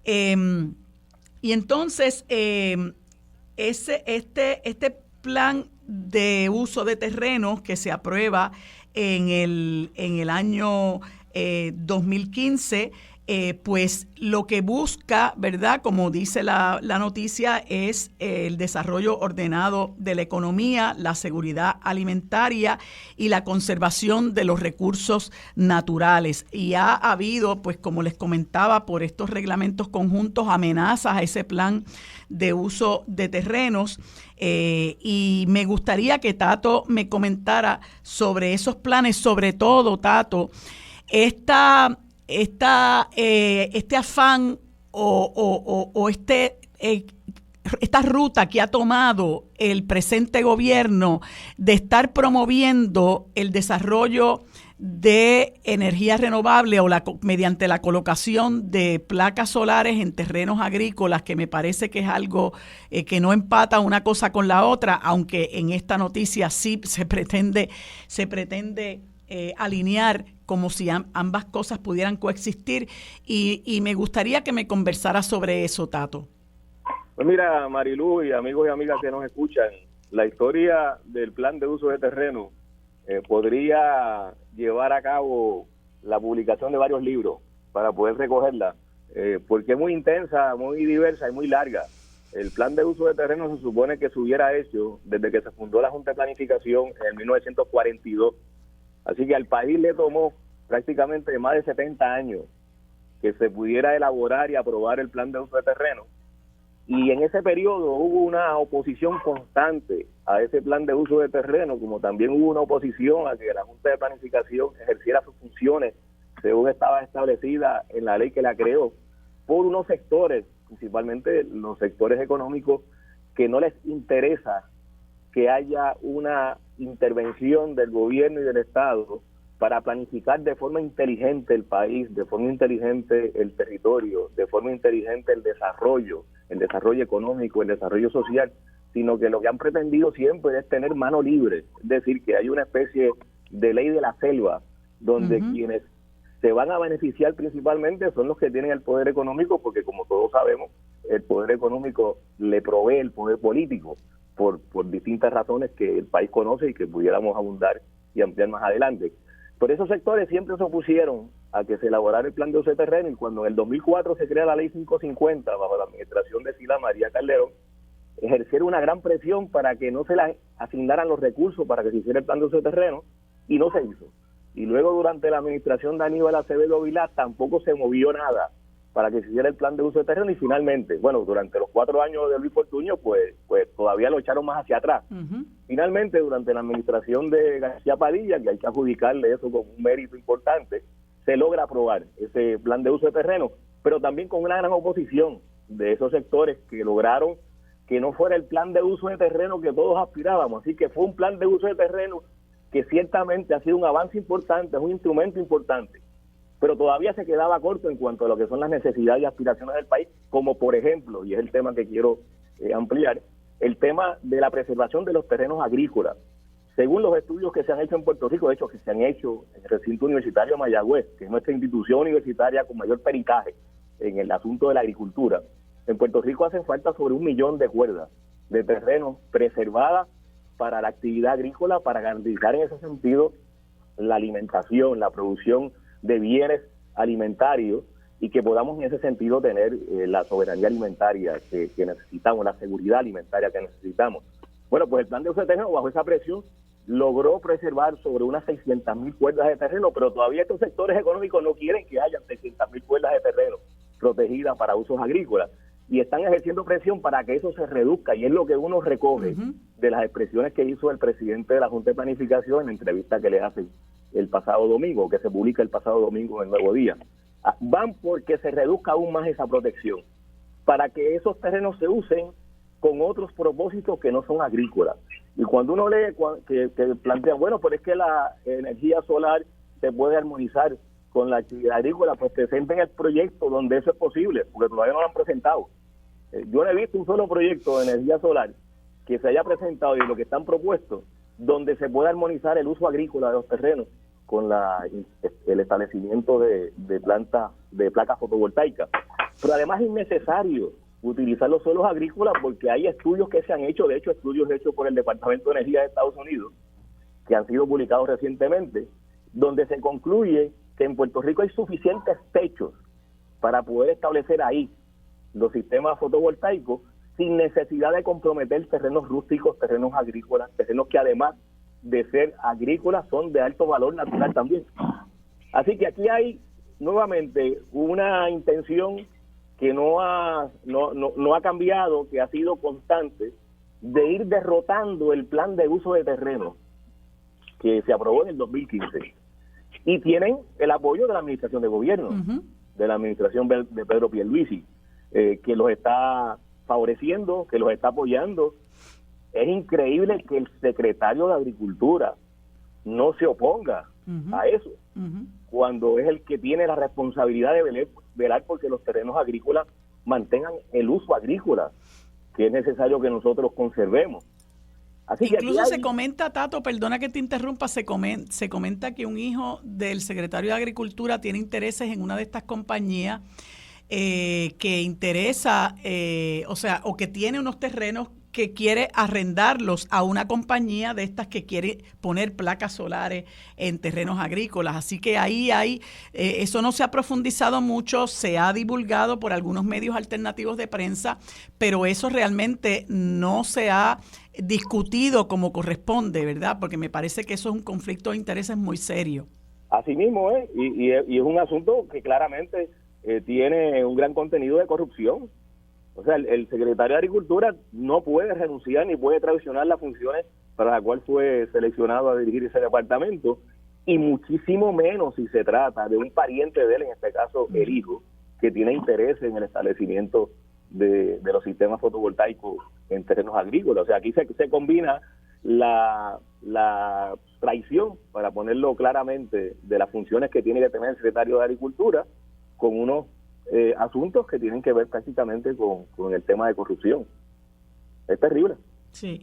Y entonces este plan de uso de terrenos que se aprueba en el año 2015, pues lo que busca, ¿verdad? Como dice la noticia, es el desarrollo ordenado de la economía, la seguridad alimentaria y la conservación de los recursos naturales. Y ha habido, pues como les comentaba, por estos reglamentos conjuntos, amenazas a ese plan de uso de terrenos. Y me gustaría que Tato me comentara sobre esos planes, sobre todo, Tato, este afán o esta ruta que ha tomado el presente gobierno de estar promoviendo el desarrollo de energía renovable mediante la colocación de placas solares en terrenos agrícolas, que me parece que es algo que no empata una cosa con la otra, aunque en esta noticia sí se pretende alinear como si ambas cosas pudieran coexistir, y me gustaría que me conversara sobre eso, Tato. Pues mira, Marilú y amigos y amigas que nos escuchan, la historia del plan de uso de terreno podría llevar a cabo la publicación de varios libros para poder recogerla, porque es muy intensa, muy diversa y muy larga. El plan de uso de terreno se supone que se hubiera hecho desde que se fundó la Junta de Planificación en 1942. Así que al país le tomó prácticamente más de 70 años que se pudiera elaborar y aprobar el plan de uso de terreno. Y en ese periodo hubo una oposición constante a ese plan de uso de terreno, como también hubo una oposición a que la Junta de Planificación ejerciera sus funciones según estaba establecida en la ley que la creó, por unos sectores, principalmente los sectores económicos, que no les interesa que haya una intervención del gobierno y del Estado para planificar de forma inteligente el país, de forma inteligente el territorio, de forma inteligente el desarrollo económico, el desarrollo social, sino que lo que han pretendido siempre es tener mano libre, es decir, que hay una especie de ley de la selva, donde quienes se van a beneficiar principalmente son los que tienen el poder económico, porque como todos sabemos, el poder económico le provee el poder político, por distintas razones que el país conoce y que pudiéramos abundar y ampliar más adelante. Por esos sectores siempre se opusieron a que se elaborara el plan de uso de terreno, y cuando en el 2004 se crea la ley 550 bajo la administración de Sila María Calderón, ejercieron una gran presión para que no se les asignaran los recursos para que se hiciera el plan de uso de terreno, y no se hizo. Y luego durante la administración de Aníbal Acevedo Vilá tampoco se movió nada para que se hiciera el plan de uso de terreno, y finalmente, bueno, durante los 4 años de Luis Fortuño, pues todavía lo echaron más hacia atrás. Finalmente, durante la administración de García Padilla, que hay que adjudicarle eso como un mérito importante, se logra aprobar ese plan de uso de terreno, pero también con una gran oposición de esos sectores que lograron que no fuera el plan de uso de terreno que todos aspirábamos. Así que fue un plan de uso de terreno que ciertamente ha sido un avance importante, es un instrumento importante, pero todavía se quedaba corto en cuanto a lo que son las necesidades y aspiraciones del país, como por ejemplo, y es el tema que quiero ampliar, el tema de la preservación de los terrenos agrícolas. Según los estudios que se han hecho en Puerto Rico, de hecho que se han hecho en el recinto universitario Mayagüez, que es nuestra institución universitaria con mayor peritaje en el asunto de la agricultura, en Puerto Rico hacen falta sobre 1 millón de cuerdas de terrenos preservadas para la actividad agrícola, para garantizar en ese sentido la alimentación, la producción de bienes alimentarios, y que podamos en ese sentido tener la soberanía alimentaria que necesitamos, la seguridad alimentaria que necesitamos. Bueno, pues el plan de uso de terreno, bajo esa presión, logró preservar sobre unas 600.000 cuerdas de terreno, pero todavía estos sectores económicos no quieren que haya 600.000 cuerdas de terreno protegida para usos agrícolas. Y están ejerciendo presión para que eso se reduzca, y es lo que uno recoge de las expresiones que hizo el presidente de la Junta de Planificación en la entrevista que le hacen el pasado domingo, que se publica el pasado domingo en el Nuevo Día. Van porque se reduzca aún más esa protección, para que esos terrenos se usen con otros propósitos que no son agrícolas. Y cuando uno lee que plantean, bueno, pero es que la energía solar se puede armonizar con la actividad agrícola, pues presenten el proyecto donde eso es posible, porque todavía no lo han presentado. Yo no he visto un solo proyecto de energía solar que se haya presentado y lo que están propuestos, donde se pueda armonizar el uso agrícola de los terrenos con el establecimiento de plantas, de placas fotovoltaicas. Pero además es innecesario utilizar los suelos agrícolas porque hay estudios que se han hecho, de hecho estudios hechos por el Departamento de Energía de Estados Unidos, que han sido publicados recientemente, donde se concluye que en Puerto Rico hay suficientes techos para poder establecer ahí los sistemas fotovoltaicos sin necesidad de comprometer terrenos rústicos, terrenos agrícolas, terrenos que además de ser agrícolas son de alto valor natural también. Así que aquí hay nuevamente una intención que no ha cambiado, que ha sido constante, de ir derrotando el plan de uso de terreno que se aprobó en el 2015. Y tienen el apoyo de la administración de gobierno, de la administración de Pedro Pierluisi, que los está favoreciendo, que los está apoyando. Es increíble que el secretario de Agricultura no se oponga a eso, cuando es el que tiene la responsabilidad de velar porque los terrenos agrícolas mantengan el uso agrícola, que es necesario que nosotros conservemos. Así incluso que se comenta, Tato, perdona que te interrumpa, se comenta que un hijo del secretario de Agricultura tiene intereses en una de estas compañías que interesa, o que tiene unos terrenos que quiere arrendarlos a una compañía de estas que quiere poner placas solares en terrenos agrícolas. Así que ahí hay, eso no se ha profundizado mucho, se ha divulgado por algunos medios alternativos de prensa, pero eso realmente no se ha discutido como corresponde, ¿verdad? Porque me parece que eso es un conflicto de intereses muy serio. Así mismo es, y es un asunto que claramente tiene un gran contenido de corrupción. O sea, el secretario de Agricultura no puede renunciar ni puede traicionar las funciones para las cuales fue seleccionado a dirigir ese departamento, y muchísimo menos si se trata de un pariente de él, en este caso el hijo, que tiene interés en el establecimiento de los sistemas fotovoltaicos en terrenos agrícolas. O sea, aquí se combina la traición, para ponerlo claramente, de las funciones que tiene que tener el secretario de Agricultura con unos asuntos que tienen que ver prácticamente con el tema de corrupción. Es terrible. Sí.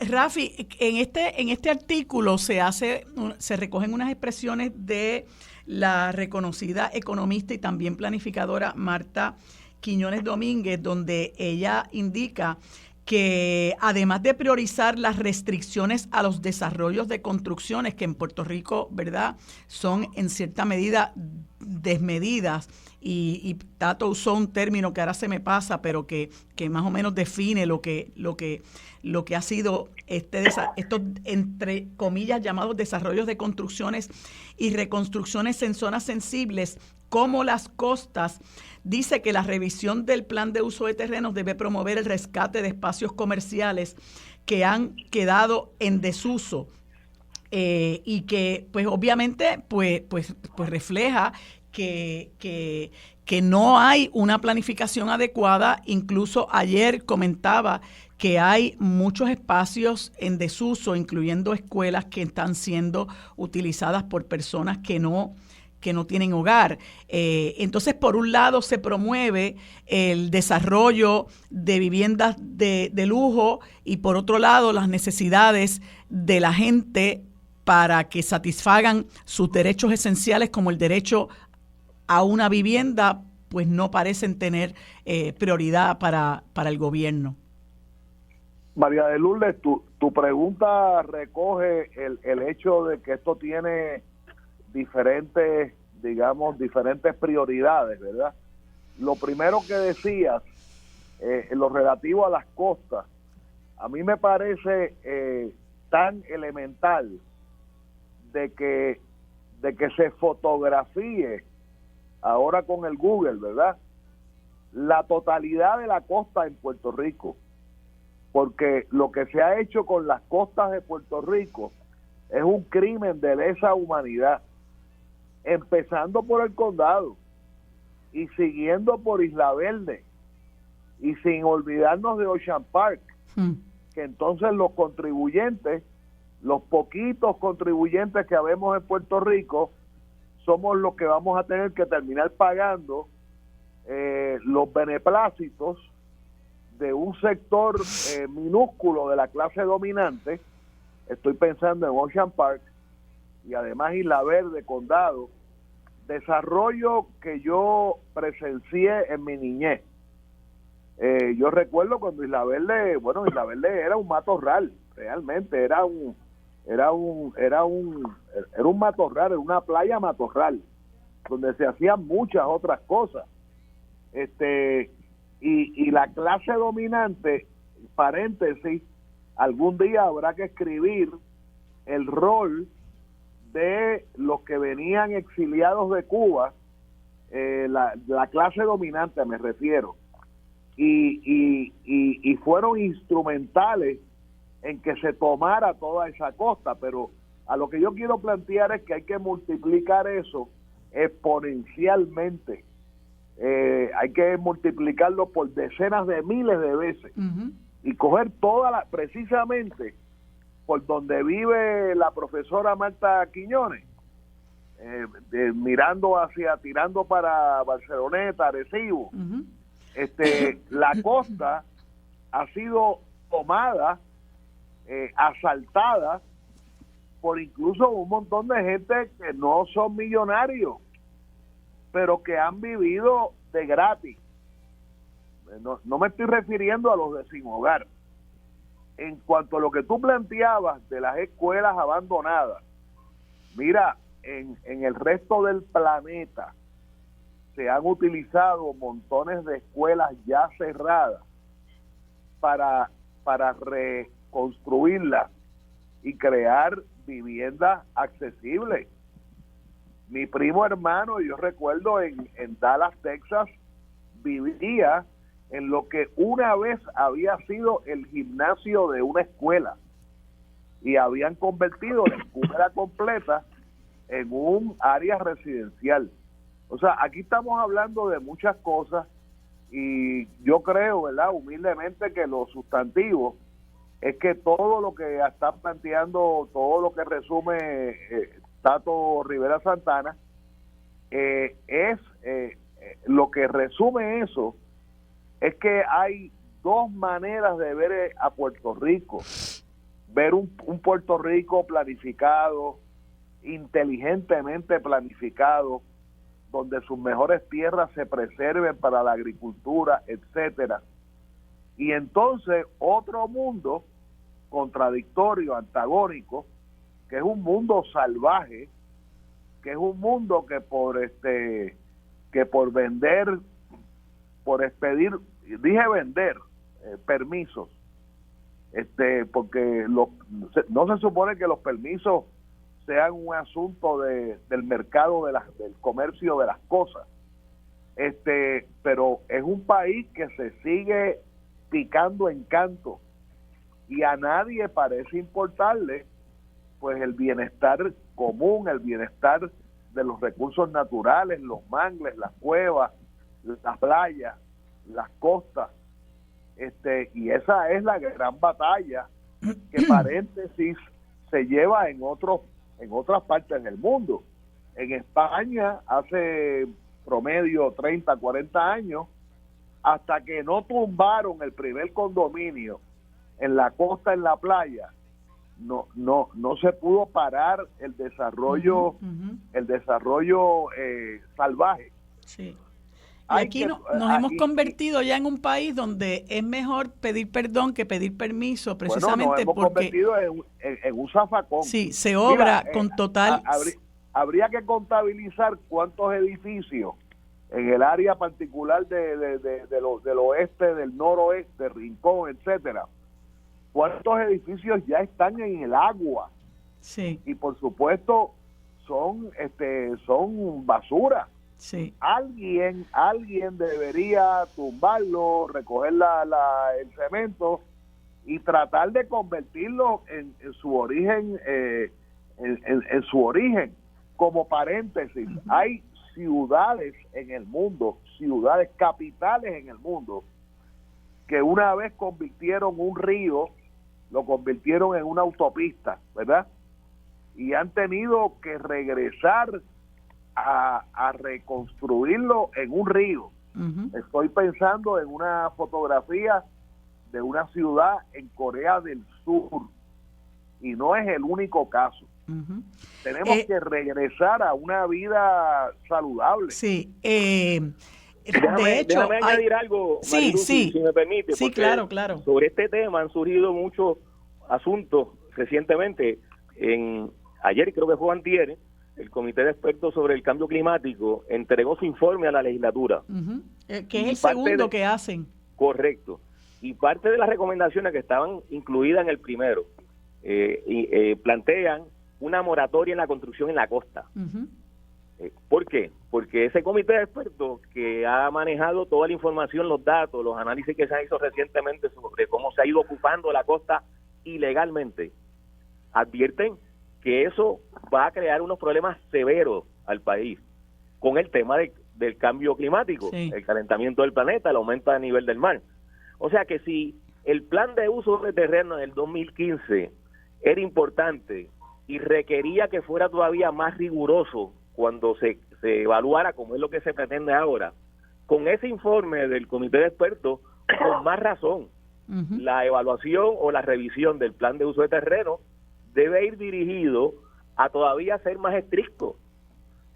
Rafi, en este artículo se recogen unas expresiones de la reconocida economista y también planificadora Marta Quiñones Domínguez, donde ella indica que además de priorizar las restricciones a los desarrollos de construcciones que en Puerto Rico, ¿verdad?, son en cierta medida desmedidas, y Tato usó un término que ahora se me pasa, pero que más o menos define lo que ha sido estos, entre comillas, llamados desarrollos de construcciones y reconstrucciones en zonas sensibles como las costas. Dice que la revisión del plan de uso de terrenos debe promover el rescate de espacios comerciales que han quedado en desuso, y que pues obviamente pues refleja que no hay una planificación adecuada. Incluso ayer comentaba que hay muchos espacios en desuso, incluyendo escuelas que están siendo utilizadas por personas que no tienen hogar. Entonces, por un lado, se promueve el desarrollo de viviendas de lujo, y por otro lado, las necesidades de la gente para que satisfagan sus derechos esenciales, como el derecho a una vivienda, pues no parecen tener prioridad para el gobierno. María de Lourdes, tu pregunta recoge el hecho de que esto tiene diferentes prioridades, ¿verdad? Lo primero que decías, en lo relativo a las costas, a mí me parece tan elemental de que se fotografíe ahora con el Google, ¿verdad?, la totalidad de la costa en Puerto Rico, porque lo que se ha hecho con las costas de Puerto Rico es un crimen de lesa humanidad, empezando por el condado y siguiendo por Isla Verde, y sin olvidarnos de Ocean Park, que entonces los contribuyentes, los poquitos contribuyentes que habemos en Puerto Rico, somos los que vamos a tener que terminar pagando los beneplácitos de un sector minúsculo de la clase dominante. Estoy pensando en Ocean Park y además Isla Verde, condado, desarrollo que yo presencié en mi niñez. Yo recuerdo cuando Isla Verde era un matorral, realmente era un matorral, era una playa matorral, donde se hacían muchas otras cosas. Y la clase dominante, paréntesis, algún día habrá que escribir el rol de los que venían exiliados de Cuba, la clase dominante me refiero, y fueron instrumentales en que se tomara toda esa costa, pero a lo que yo quiero plantear es que hay que multiplicar eso exponencialmente. Hay que multiplicarlo por decenas de miles de veces y coger precisamente por donde vive la profesora Marta Quiñones, tirando para Barceloneta, Arecibo. La costa ha sido tomada, asaltada por incluso un montón de gente que no son millonarios, pero que han vivido de gratis. No me estoy refiriendo a los de sin hogar. En cuanto a lo que tú planteabas de las escuelas abandonadas, mira, en el resto del planeta se han utilizado montones de escuelas ya cerradas para reconstruirlas y crear viviendas accesibles. Mi primo hermano, yo recuerdo en Dallas, Texas, vivía en lo que una vez había sido el gimnasio de una escuela y habían convertido la escuela completa en un área residencial. O sea, aquí estamos hablando de muchas cosas y yo creo, ¿verdad?, humildemente, que lo sustantivo es que todo lo que está planteando, todo lo que resume Tato Rivera Santana, lo que resume eso es que hay dos maneras de ver a Puerto Rico. Ver un Puerto Rico planificado, inteligentemente planificado, donde sus mejores tierras se preserven para la agricultura, etcétera. Y entonces otro mundo contradictorio, antagónico, que es un mundo salvaje, que es un mundo que por vender, por expedir, dije vender permisos, porque no se supone que los permisos sean un asunto del mercado del comercio de las cosas, pero es un país que se sigue picando en canto y a nadie parece importarle pues el bienestar común, el bienestar de los recursos naturales, los mangles, las cuevas, las playas, las costas, y esa es la gran batalla que, paréntesis, se lleva en otras partes del mundo. En España hace promedio 30, 40 años, hasta que no tumbaron el primer condominio en la costa, en la playa, no se pudo parar el desarrollo salvaje. Sí. Y aquí nos hemos convertido ya en un país donde es mejor pedir perdón que pedir permiso, precisamente nos hemos convertido en un zafacón. Sí, se obra con total... Habría que contabilizar cuántos edificios en el área particular del oeste, del noroeste, Rincón, etcétera, cuántos edificios ya están en el agua. Sí. Y por supuesto son basura. Sí. Alguien debería tumbarlo, recoger el cemento y tratar de convertirlo en su origen, en su origen. Como paréntesis, hay ciudades en el mundo, ciudades capitales en el mundo, que una vez convirtieron un río, lo convirtieron en una autopista, ¿verdad? Y han tenido que regresar a reconstruirlo en un río. Estoy pensando en una fotografía de una ciudad en Corea del Sur, y no es el único caso. Tenemos que regresar a una vida saludable. Sí. Déjame añadir algo, Marilu, si me permite. Sí, claro. Sobre este tema han surgido muchos asuntos recientemente. Ayer, creo que fue antier, el Comité de Expertos sobre el Cambio Climático entregó su informe a la legislatura. Que es el segundo que hacen. Correcto. Y parte de las recomendaciones que estaban incluidas en el primero plantean una moratoria en la construcción en la costa. ¿Por qué? Porque ese comité de expertos que ha manejado toda la información, los datos, los análisis que se han hecho recientemente sobre cómo se ha ido ocupando la costa ilegalmente, advierten que eso va a crear unos problemas severos al país con el tema del cambio climático, el calentamiento del planeta, el aumento del nivel del mar. O sea que si el plan de uso de terreno del 2015 era importante y requería que fuera todavía más riguroso cuando se evaluara, como es lo que se pretende ahora, con ese informe del comité de expertos, con más razón, la evaluación o la revisión del plan de uso de terreno debe ir dirigido a todavía ser más estricto,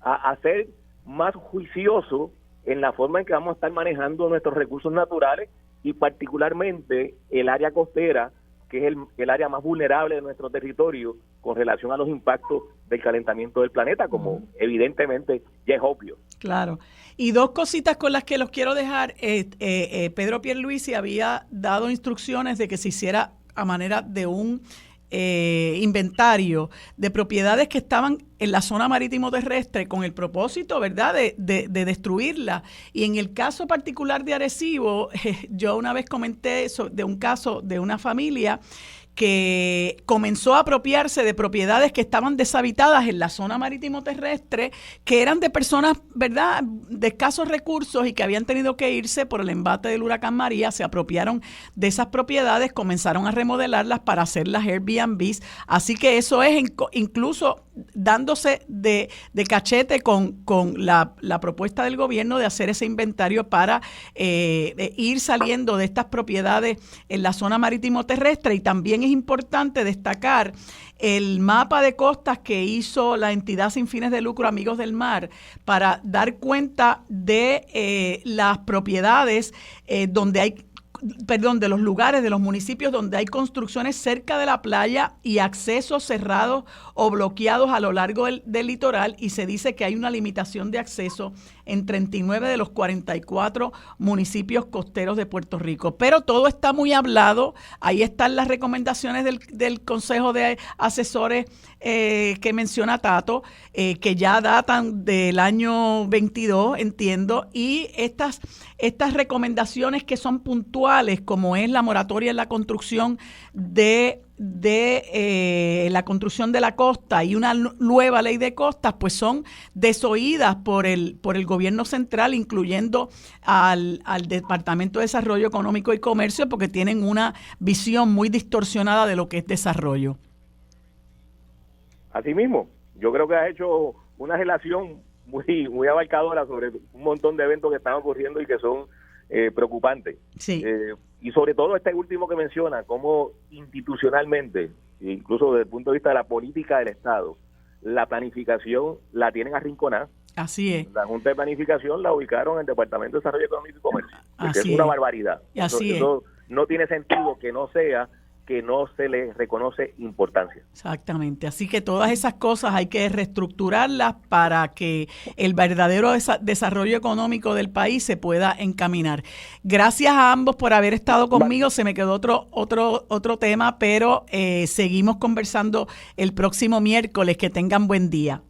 a ser más juicioso en la forma en que vamos a estar manejando nuestros recursos naturales y particularmente el área costera, que es el área más vulnerable de nuestro territorio con relación a los impactos del calentamiento del planeta, como evidentemente ya es obvio. Claro. Y dos cositas con las que los quiero dejar. Pedro Pierluisi había dado instrucciones de que se hiciera a manera de un inventario de propiedades que estaban en la zona marítimo terrestre con el propósito, ¿verdad?, de destruirla. Y en el caso particular de Arecibo, yo una vez comenté eso, de un caso de una familia que comenzó a apropiarse de propiedades que estaban deshabitadas en la zona marítimo terrestre, que eran de personas, ¿verdad?, de escasos recursos y que habían tenido que irse por el embate del huracán María. Se apropiaron de esas propiedades, comenzaron a remodelarlas para hacerlas Airbnbs. Así que eso es incluso dándose de cachete con la propuesta del gobierno de hacer ese inventario para ir saliendo de estas propiedades en la zona marítimo terrestre. Y también es importante destacar el mapa de costas que hizo la entidad sin fines de lucro Amigos del Mar para dar cuenta de las propiedades de los lugares, de los municipios donde hay construcciones cerca de la playa y accesos cerrados o bloqueados a lo largo del litoral, y se dice que hay una limitación de acceso en 39 de los 44 municipios costeros de Puerto Rico. Pero todo está muy hablado. Ahí están las recomendaciones del Consejo de Asesores que menciona Tato, que ya datan del año 22, entiendo, y estas recomendaciones que son puntuales, como es la moratoria en la construcción de la construcción de la costa y una nueva ley de costas, pues son desoídas por el gobierno central, incluyendo al Departamento de Desarrollo Económico y Comercio, porque tienen una visión muy distorsionada de lo que es desarrollo. Asimismo, yo creo que has hecho una relación muy abarcadora sobre un montón de eventos que están ocurriendo y que son preocupantes. Sí. Y sobre todo este último que menciona, cómo institucionalmente, incluso desde el punto de vista de la política del Estado, la planificación la tienen arrinconada. Así es. La Junta de Planificación la ubicaron en el Departamento de Desarrollo Económico y Comercio. Así es una barbaridad. Así eso no tiene sentido que no se le reconoce importancia. Exactamente. Así que todas esas cosas hay que reestructurarlas para que el verdadero desarrollo económico del país se pueda encaminar. Gracias a ambos por haber estado conmigo. Se me quedó otro tema, pero seguimos conversando el próximo miércoles. Que tengan buen día.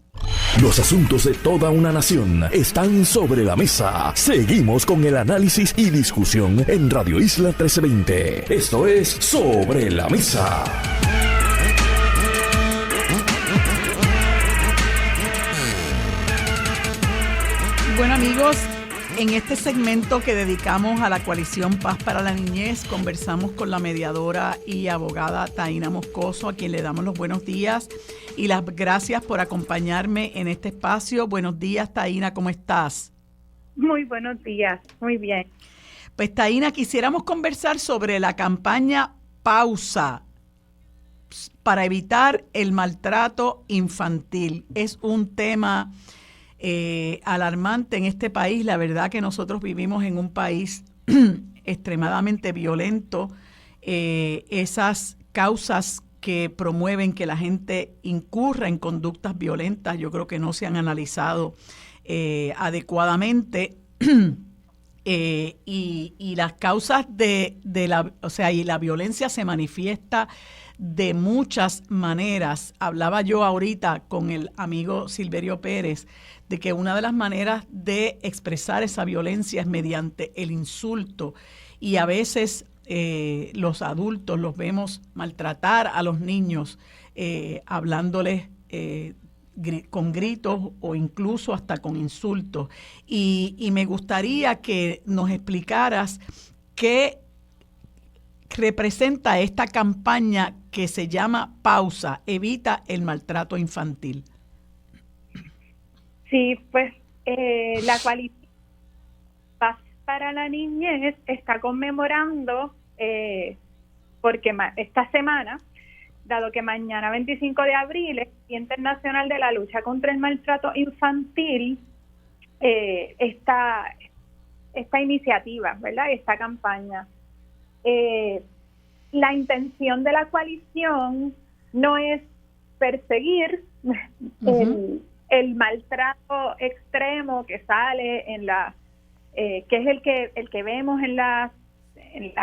Los asuntos de toda una nación están sobre la mesa. Seguimos con el análisis y discusión en Radio Isla 1320. Esto es Sobre la Mesa. Bueno, amigos, en este segmento que dedicamos a la Coalición Paz para la Niñez, conversamos con la mediadora y abogada Taína Moscoso, a quien le damos los buenos días y las gracias por acompañarme en este espacio. Buenos días, Taína, ¿cómo estás? Muy buenos días, muy bien. Pues, Taína, quisiéramos conversar sobre la campaña Pausa para evitar el maltrato infantil. Es un tema alarmante en este país. La verdad que nosotros vivimos en un país extremadamente violento. Esas causas que promueven que la gente incurra en conductas violentas, yo creo que no se han analizado adecuadamente. Y las causas y la violencia se manifiesta de muchas maneras. Hablaba yo ahorita con el amigo Silverio Pérez de que una de las maneras de expresar esa violencia es mediante el insulto, y a veces los adultos los vemos maltratar a los niños hablándoles con gritos o incluso hasta con insultos. Y me gustaría que nos explicaras qué representa esta campaña que se llama Pausa, Evita el Maltrato Infantil. Sí, pues la Coalición Paz para la Niñez está conmemorando, porque esta semana, dado que mañana 25 de abril es el Día Internacional de la Lucha contra el Maltrato Infantil, esta iniciativa, ¿verdad? Esta campaña. La intención de la coalición no es perseguir el maltrato extremo que sale en que es el que vemos en las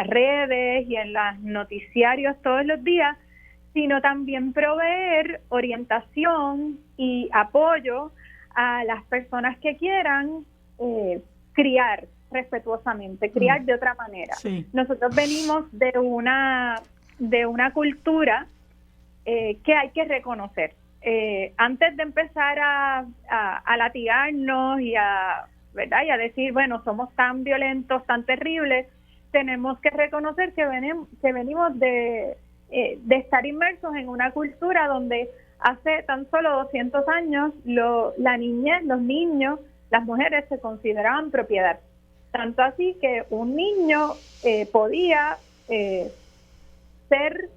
redes y en los noticiarios todos los días, sino también proveer orientación y apoyo a las personas que quieran criar respetuosamente, criar de otra manera. Sí. Nosotros venimos de una cultura que hay que reconocer. Antes de empezar a latigarnos y ¿verdad? Y a decir, bueno, somos tan violentos, tan terribles, tenemos que reconocer que venimos de estar inmersos en una cultura donde hace tan solo 200 años la niñez, los niños, las mujeres se consideraban propiedad. Tanto así que un niño podía ser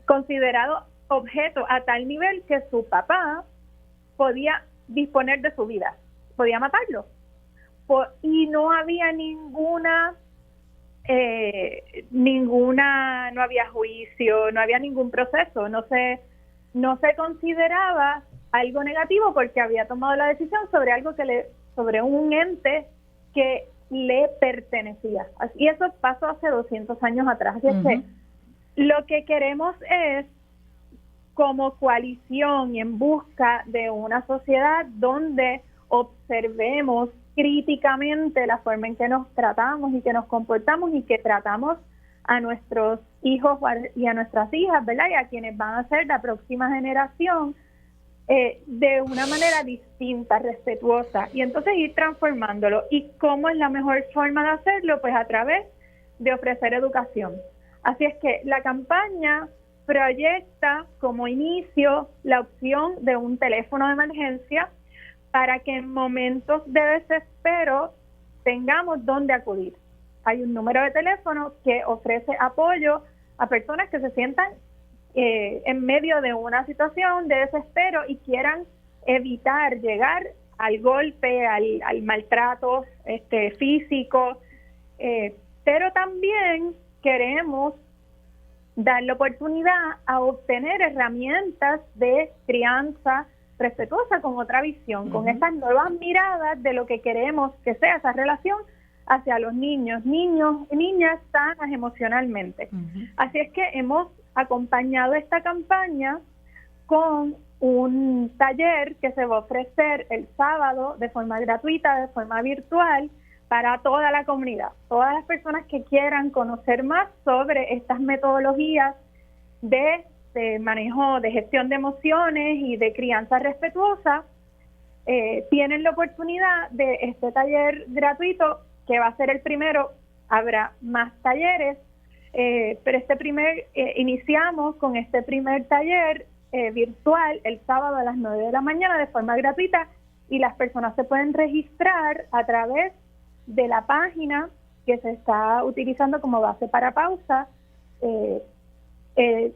considerado objeto a tal nivel que su papá podía disponer de su vida, podía matarlo. Y no había no había juicio, no había ningún proceso, no se consideraba algo negativo porque había tomado la decisión sobre algo sobre un ente que le pertenecía. Y eso pasó hace 200 años atrás. Así es que lo que queremos es, como coalición y en busca de una sociedad donde observemos críticamente la forma en que nos tratamos y que nos comportamos y que tratamos a nuestros hijos y a nuestras hijas, ¿verdad? Y a quienes van a ser la próxima generación, de una manera distinta, respetuosa, y entonces ir transformándolo. ¿Y cómo es la mejor forma de hacerlo? Pues a través de ofrecer educación. Así es que la campaña proyecta como inicio la opción de un teléfono de emergencia para que en momentos de desespero tengamos dónde acudir. Hay un número de teléfono que ofrece apoyo a personas que se sientan en medio de una situación de desespero y quieran evitar llegar al golpe, al maltrato físico, pero también queremos dar la oportunidad a obtener herramientas de crianza respetuosa con otra visión, con estas nuevas miradas de lo que queremos que sea esa relación hacia los niños y niñas sanas emocionalmente. Así es que hemos acompañado esta campaña con un taller que se va a ofrecer el sábado de forma gratuita, de forma virtual, para toda la comunidad. Todas las personas que quieran conocer más sobre estas metodologías de manejo, de gestión de emociones y de crianza respetuosa, tienen la oportunidad de este taller gratuito, que va a ser el primero. Habrá más talleres, pero iniciamos con este primer taller virtual el sábado a las 9 de la mañana de forma gratuita, y las personas se pueden registrar a través de la página que se está utilizando como base para pausa, que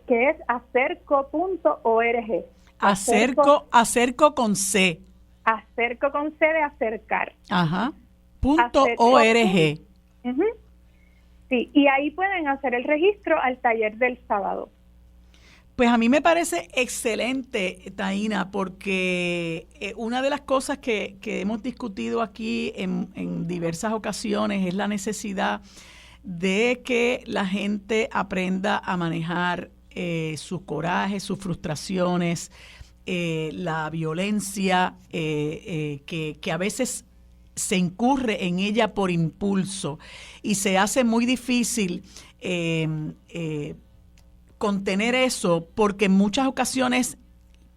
es acerco.org. Acerco con C. Acerco con C de acercar. Ajá. .org. Uh-huh. Sí, y ahí pueden hacer el registro al taller del sábado. Pues a mí me parece excelente, Taina, porque una de las cosas que hemos discutido aquí en diversas ocasiones es la necesidad de que la gente aprenda a manejar su coraje, sus frustraciones, la violencia, que a veces se incurre en ella por impulso y se hace muy difícil contener eso, porque en muchas ocasiones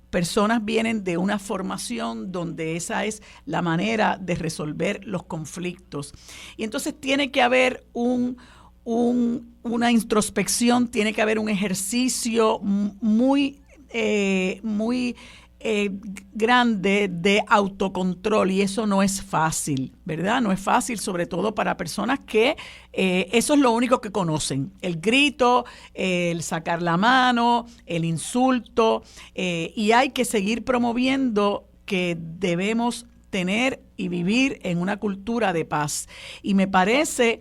personas vienen de una formación donde esa es la manera de resolver los conflictos. Y entonces tiene que haber una introspección, tiene que haber un ejercicio muy grande de autocontrol, y eso no es fácil, ¿verdad? No es fácil, sobre todo para personas que eso es lo único que conocen: el grito, el sacar la mano, el insulto, y hay que seguir promoviendo que debemos tener y vivir en una cultura de paz. Y me parece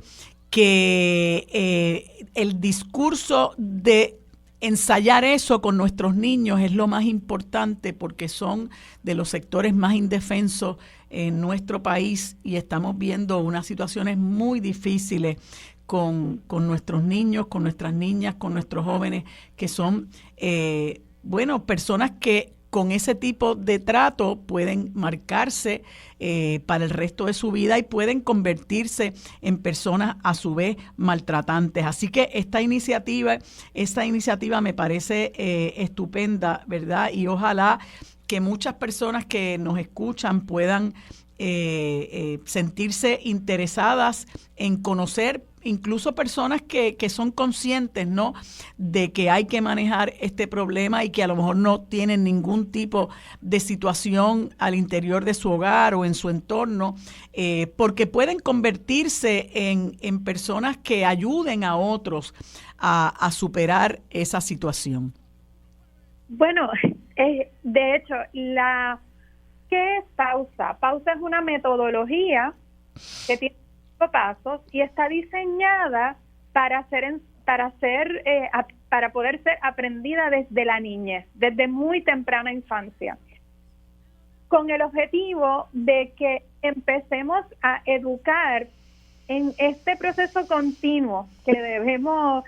que el discurso de ensayar eso con nuestros niños es lo más importante, porque son de los sectores más indefensos en nuestro país y estamos viendo unas situaciones muy difíciles con nuestros niños, con nuestras niñas, con nuestros jóvenes, que son, personas que con ese tipo de trato pueden marcarse para el resto de su vida y pueden convertirse en personas a su vez maltratantes. Así que esta iniciativa me parece estupenda, ¿verdad? Y ojalá que muchas personas que nos escuchan puedan sentirse interesadas en conocer, incluso personas que son conscientes, ¿no?, de que hay que manejar este problema y que a lo mejor no tienen ningún tipo de situación al interior de su hogar o en su entorno, porque pueden convertirse en personas que ayuden a otros a superar esa situación. Bueno, de hecho, ¿qué es pausa? Pausa es una metodología que tiene 5 pasos y está diseñada para poder ser aprendida desde la niñez, desde muy temprana infancia, con el objetivo de que empecemos a educar en este proceso continuo que debemos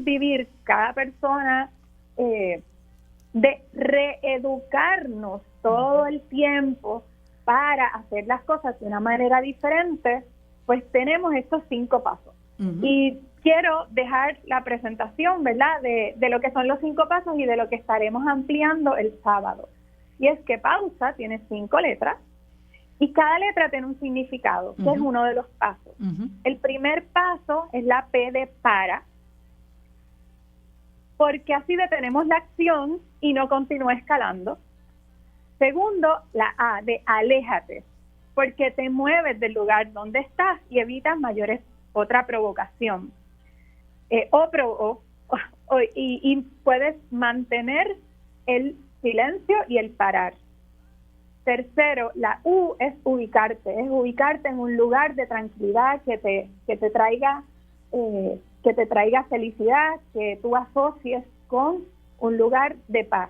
vivir cada persona, de reeducarnos todo el tiempo para hacer las cosas de una manera diferente. Pues tenemos estos 5 pasos. Uh-huh. Y quiero dejar la presentación, ¿verdad?, de lo que son los 5 pasos y de lo que estaremos ampliando el sábado. Y es que pausa tiene 5 letras y cada letra tiene un significado, que es uno de los pasos. Uh-huh. El primer paso es la P de para, porque así detenemos la acción y no continúa escalando. Segundo, la A de aléjate, porque te mueves del lugar donde estás y evitas otra provocación. Y puedes mantener el silencio y el parar. Tercero, la U es ubicarte en un lugar de tranquilidad que te traiga felicidad, que tú asocies con un lugar de paz.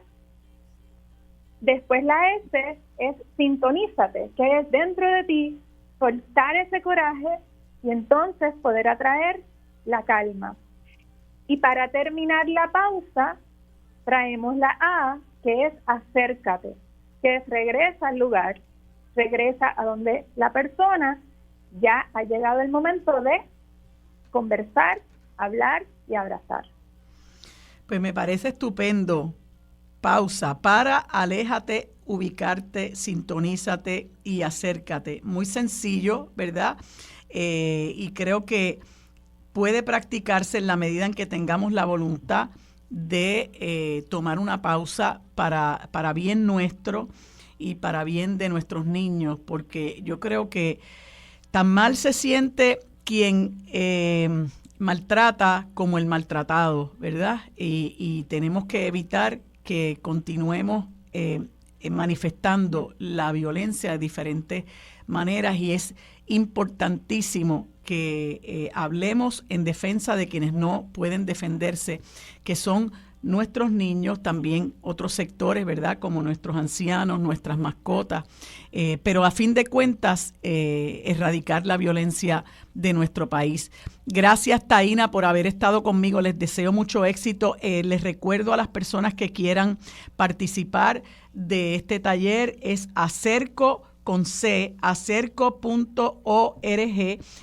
Después la S es sintonízate, que es dentro de ti soltar ese coraje y entonces poder atraer la calma. Y para terminar la pausa, traemos la A, que es acércate, que es regresa al lugar, regresa a donde la persona ya ha llegado el momento de conversar, hablar y abrazar. Pues me parece estupendo. Pausa, para, aléjate, ubicarte, sintonízate y acércate. Muy sencillo, ¿verdad? Y creo que puede practicarse en la medida en que tengamos la voluntad de tomar una pausa para bien nuestro y para bien de nuestros niños, porque yo creo que tan mal se siente quien maltrata como el maltratado, ¿verdad? Y tenemos que evitar que continuemos manifestando la violencia de diferentes maneras, y es importantísimo que hablemos en defensa de quienes no pueden defenderse, que son nuestros niños, también otros sectores, ¿verdad?, como nuestros ancianos, nuestras mascotas, pero a fin de cuentas erradicar la violencia de nuestro país. Gracias, Taína, por haber estado conmigo. Les deseo mucho éxito. Les recuerdo a las personas que quieran participar de este taller, es acerco.org,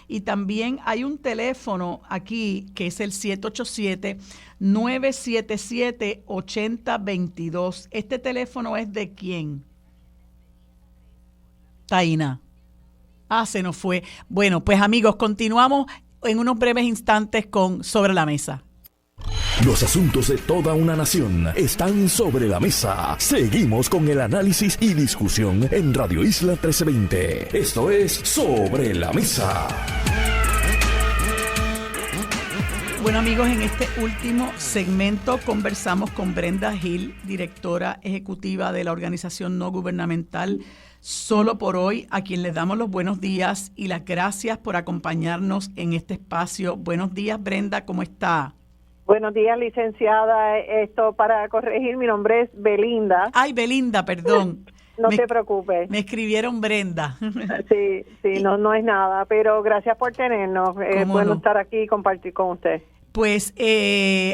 y también hay un teléfono aquí que es el 787-977-8022. ¿Este teléfono es de quién? Taína. Se nos fue. Bueno, pues amigos, continuamos en unos breves instantes con Sobre la Mesa. Los asuntos de toda una nación están sobre la mesa. Seguimos con el análisis y discusión en Radio Isla 1320. Esto es Sobre la Mesa. Bueno, amigos, en este último segmento conversamos con Brenda Hill, directora ejecutiva de la organización no gubernamental Solo por Hoy, a quien les damos los buenos días y las gracias por acompañarnos en este espacio. Buenos días, Brenda, ¿cómo está? Buenos días, licenciada. Esto para corregir, mi nombre es Belinda. Ay, Belinda, perdón. No te preocupes. Me escribieron Brenda. Sí, no es nada, pero gracias por tenernos. Es bueno estar aquí y compartir con usted. Pues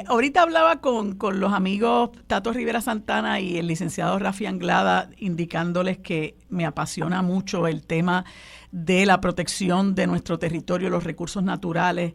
ahorita hablaba con los amigos Tato Rivera Santana y el licenciado Rafi Anglada, indicándoles que me apasiona mucho el tema de la protección de nuestro territorio, los recursos naturales.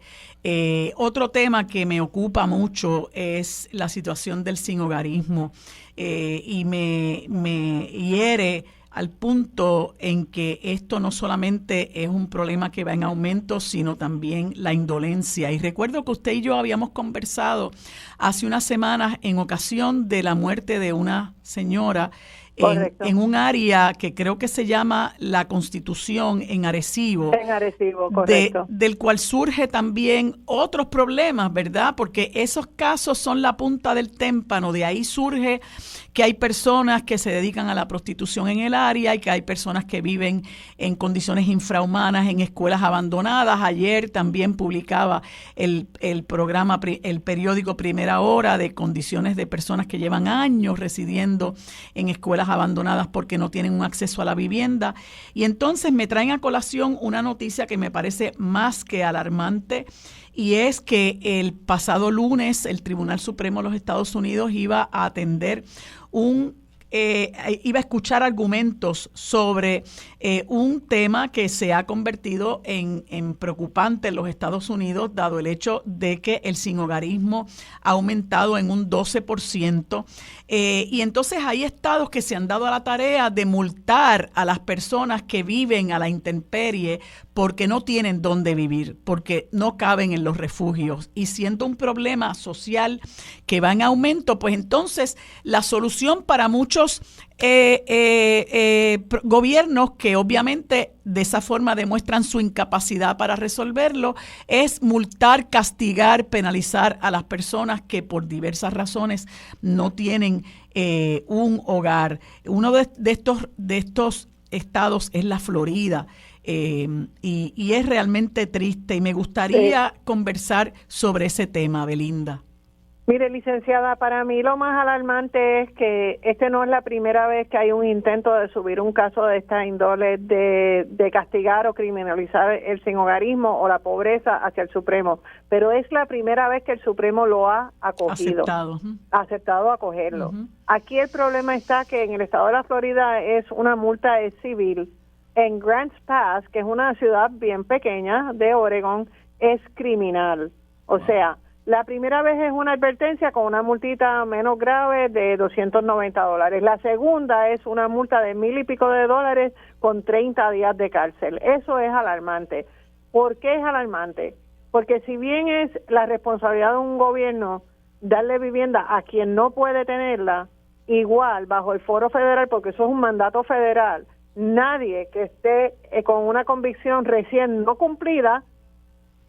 Otro tema que me ocupa mucho es la situación del sinhogarismo, y me hiere al punto en que esto no solamente es un problema que va en aumento, sino también la indolencia. Y recuerdo que usted y yo habíamos conversado hace unas semanas en ocasión de la muerte de una señora en un área que creo que se llama La Constitución, en Arecibo. En Arecibo, correcto. Del cual surge también otros problemas, ¿verdad? Porque esos casos son la punta del témpano. De ahí surge que hay personas que se dedican a la prostitución en el área y que hay personas que viven en condiciones infrahumanas en escuelas abandonadas. Ayer también publicaba el periódico Primera Hora de condiciones de personas que llevan años residiendo en escuelas abandonadas porque no tienen un acceso a la vivienda. Y entonces me traen a colación una noticia que me parece más que alarmante, y es que el pasado lunes el Tribunal Supremo de los Estados Unidos iba a atender iba a escuchar argumentos sobre un tema que se ha convertido en preocupante en los Estados Unidos, dado el hecho de que el sinhogarismo ha aumentado en un 12%. Y entonces hay estados que se han dado a la tarea de multar a las personas que viven a la intemperie porque no tienen dónde vivir, porque no caben en los refugios. Y siendo un problema social que va en aumento, pues entonces la solución para muchos gobiernos que obviamente de esa forma demuestran su incapacidad para resolverlo es multar, castigar, penalizar a las personas que por diversas razones no tienen un hogar. Uno de estos estados es la Florida. Y es realmente triste, y me gustaría conversar sobre ese tema, Belinda. Mire, licenciada, para mí lo más alarmante es que no es la primera vez que hay un intento de subir un caso de esta índole de castigar o criminalizar el sinhogarismo o la pobreza hacia el Supremo, pero es la primera vez que el Supremo lo ha acogido. Aceptado acogerlo. Aquí el problema está que en el estado de la Florida es una multa civil. En Grants Pass, que es una ciudad bien pequeña de Oregon, es criminal. O sea, la primera vez es una advertencia con una multita menos grave de $290. La segunda es una multa de $1,000 y pico con 30 días de cárcel. Eso es alarmante. ¿Por qué es alarmante? Porque si bien es la responsabilidad de un gobierno darle vivienda a quien no puede tenerla, igual bajo el foro federal, porque eso es un mandato federal, nadie que esté con una convicción recién no cumplida,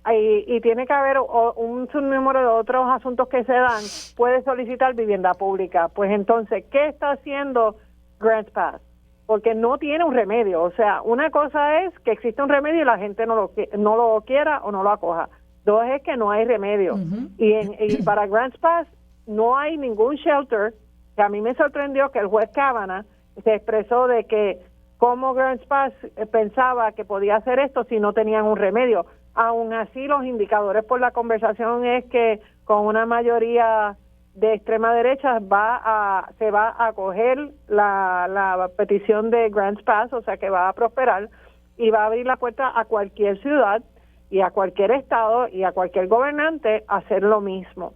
y tiene que haber un sinnúmero de otros asuntos que se dan, puede solicitar vivienda pública. Pues entonces, ¿qué está haciendo Grants Pass? Porque no tiene un remedio. O sea, una cosa es que existe un remedio y la gente no lo quiera o no lo acoja. Dos es que no hay remedio. Y para Grants Pass no hay ningún shelter, que a mí me sorprendió que el juez Kavanaugh se expresó de que cómo Grants Pass pensaba que podía hacer esto si no tenían un remedio. Aún así, los indicadores por la conversación es que con una mayoría de extrema derecha se va a acoger la petición de Grants Pass, o sea que va a prosperar y va a abrir la puerta a cualquier ciudad y a cualquier estado y a cualquier gobernante a hacer lo mismo.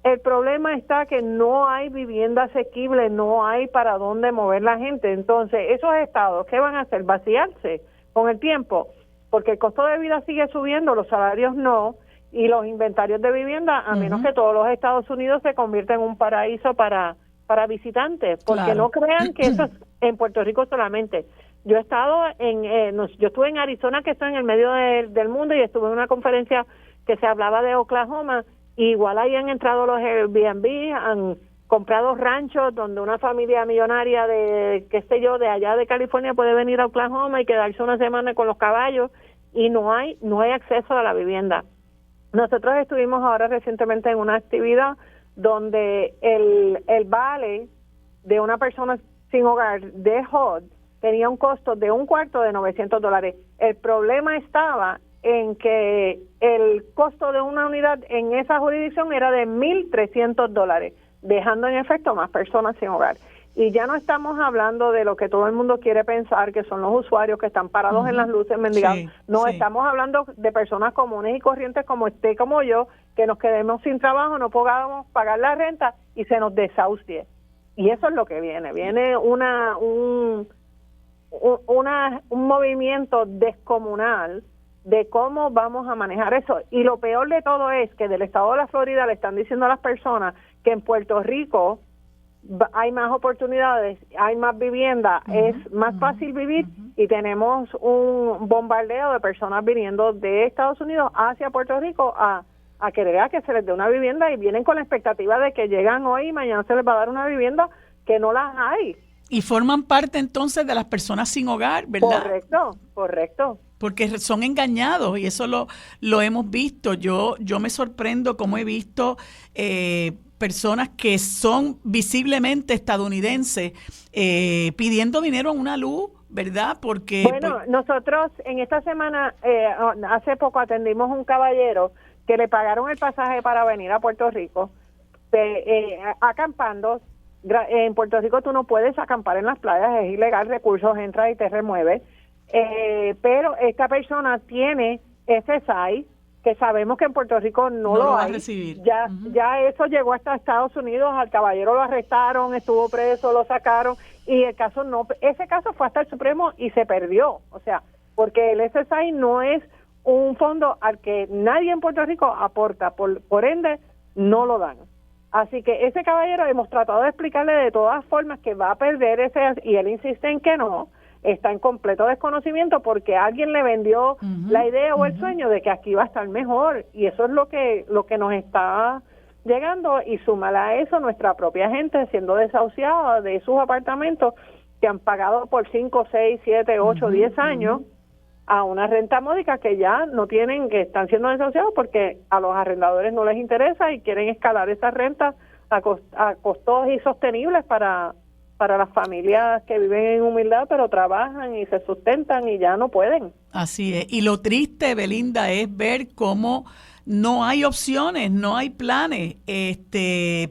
El problema está que no hay vivienda asequible, no hay para dónde mover la gente. Entonces, esos estados, ¿qué van a hacer? Vaciarse con el tiempo, porque el costo de vida sigue subiendo, los salarios no, y los inventarios de vivienda, a menos que todos los Estados Unidos se conviertan en un paraíso para visitantes, porque no crean que eso es en Puerto Rico solamente. Yo he estado yo estuve en Arizona, que está en el medio del mundo, y estuve en una conferencia que se hablaba de Oklahoma, y igual ahí han entrado los Airbnb, han comprado ranchos donde una familia millonaria de, de allá de California puede venir a Oklahoma y quedarse una semana con los caballos, y no hay acceso a la vivienda. Nosotros estuvimos ahora recientemente en una actividad donde el vale de una persona sin hogar de HUD tenía un costo de un cuarto de $900. El problema estaba en que el costo de una unidad en esa jurisdicción era de $1,300, dejando en efecto más personas sin hogar. Y ya no estamos hablando de lo que todo el mundo quiere pensar, que son los usuarios que están parados en las luces mendigando. Estamos hablando de personas comunes y corrientes como usted, como yo, que nos quedemos sin trabajo, no podamos pagar la renta y se nos desahucie. Y eso es lo que viene. Viene un movimiento descomunal de cómo vamos a manejar eso. Y lo peor de todo es que del estado de la Florida le están diciendo a las personas que en Puerto Rico hay más oportunidades, hay más vivienda, es más fácil vivir, y tenemos un bombardeo de personas viniendo de Estados Unidos hacia Puerto Rico a querer que se les dé una vivienda, y vienen con la expectativa de que llegan hoy y mañana se les va a dar una vivienda, que no las hay. Y forman parte entonces de las personas sin hogar, ¿verdad? Correcto. Porque son engañados, y eso lo hemos visto. Yo me sorprendo cómo he visto personas que son visiblemente estadounidenses pidiendo dinero en una luz, ¿verdad? Porque nosotros en esta semana, hace poco atendimos un caballero que le pagaron el pasaje para venir a Puerto Rico, acampando. En Puerto Rico tú no puedes acampar en las playas, es ilegal, Recursos entra y te remueve. Pero esta persona tiene SSI, que sabemos que en Puerto Rico no lo hay. Va a recibir. Ya eso llegó hasta Estados Unidos, al caballero lo arrestaron, estuvo preso, lo sacaron, y ese caso fue hasta el Supremo y se perdió. O sea, porque el SSI no es un fondo al que nadie en Puerto Rico aporta, por ende no lo dan. Así que ese caballero hemos tratado de explicarle de todas formas que va a perder y él insiste en que no. Está en completo desconocimiento porque alguien le vendió la idea o el sueño de que aquí va a estar mejor, y eso es lo que nos está llegando, y súmale a eso nuestra propia gente siendo desahuciada de sus apartamentos que han pagado por 5, 6, 7, 8, 10 años, a una renta módica que ya no tienen, que están siendo desahuciados porque a los arrendadores no les interesa y quieren escalar esas rentas a costos insostenibles para las familias que viven en humildad, pero trabajan y se sustentan y ya no pueden. Así es. Y lo triste, Belinda, es ver cómo no hay opciones, no hay planes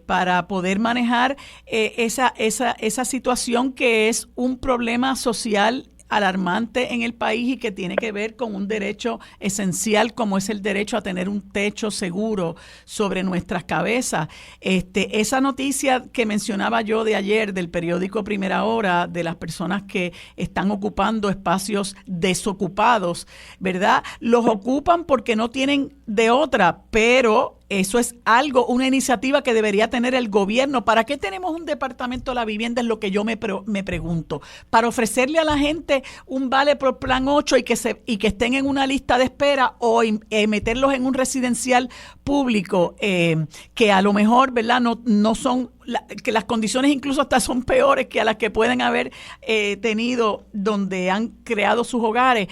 para poder manejar esa situación que es un problema social alarmante en el país y que tiene que ver con un derecho esencial como es el derecho a tener un techo seguro sobre nuestras cabezas. Esa noticia que mencionaba yo de ayer del periódico Primera Hora, de las personas que están ocupando espacios desocupados, ¿verdad? Los ocupan porque no tienen de otra, pero eso es una iniciativa que debería tener el gobierno. ¿Para qué tenemos un departamento de la vivienda? Es lo que yo me pregunto. ¿Para ofrecerle a la gente un vale por plan 8 y que estén en una lista de espera o meterlos en un residencial público que a lo mejor, ¿verdad? No son, que las condiciones incluso hasta son peores que a las que pueden haber tenido donde han creado sus hogares?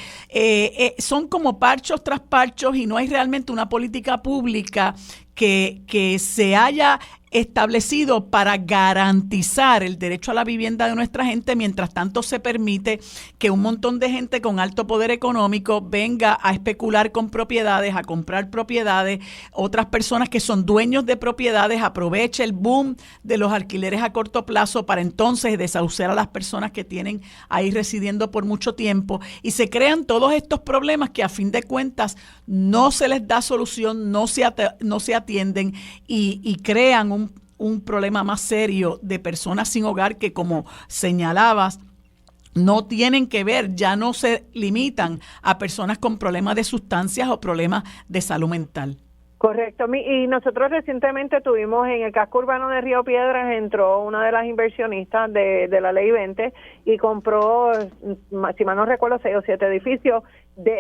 Son como parchos tras parchos y no hay realmente una política pública que se haya establecido para garantizar el derecho a la vivienda de nuestra gente. Mientras tanto se permite que un montón de gente con alto poder económico venga a especular con propiedades, a comprar propiedades. Otras personas que son dueños de propiedades aprovechen el boom de los alquileres a corto plazo para entonces desahuciar a las personas que tienen ahí residiendo por mucho tiempo, y se crean todos estos problemas que a fin de cuentas no se les da solución, no se atienden y crean un problema más serio de personas sin hogar que, como señalabas, no tienen que ver, ya no se limitan a personas con problemas de sustancias o problemas de salud mental. Correcto. Y nosotros recientemente tuvimos en el casco urbano de Río Piedras, entró una de las inversionistas de la Ley 20 y compró, si mal no recuerdo, 6 o 7 edificios,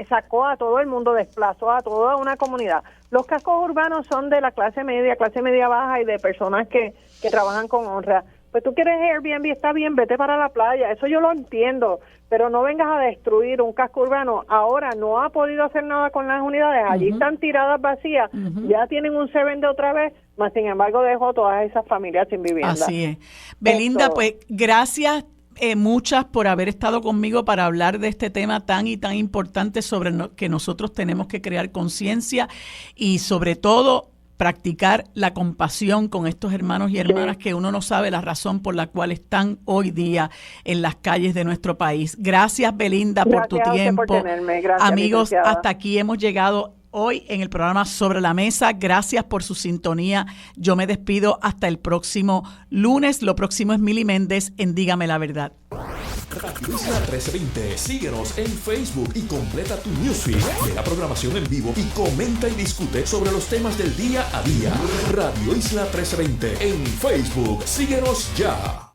sacó a todo el mundo, desplazó a toda una comunidad. Los cascos urbanos son de la clase media baja y de personas que trabajan con honra. Pues tú quieres Airbnb, está bien, vete para la playa, eso yo lo entiendo, pero no vengas a destruir un casco urbano. Ahora no ha podido hacer nada con las unidades, allí están tiradas vacías, ya tienen un se vende otra vez, mas sin embargo dejó todas esas familias sin vivienda. Así es. Belinda, pues gracias muchas por haber estado conmigo para hablar de este tema tan importante sobre que nosotros tenemos que crear conciencia y sobre todo practicar la compasión con estos hermanos y hermanas que uno no sabe la razón por la cual están hoy día en las calles de nuestro país. Gracias, Belinda, por tu tiempo. Por tenerme. Gracias, amigos, licenciada. hasta aquí hemos llegado hoy en el programa Sobre la Mesa. Gracias por su sintonía. Yo me despido hasta el próximo lunes. Lo próximo es Mili Méndez en Dígame la Verdad. Radio Isla 1320. Síguenos en Facebook y completa tu newsfeed de la programación en vivo y comenta y discute sobre los temas del día a día. Radio Isla 1320 en Facebook. Síguenos ya.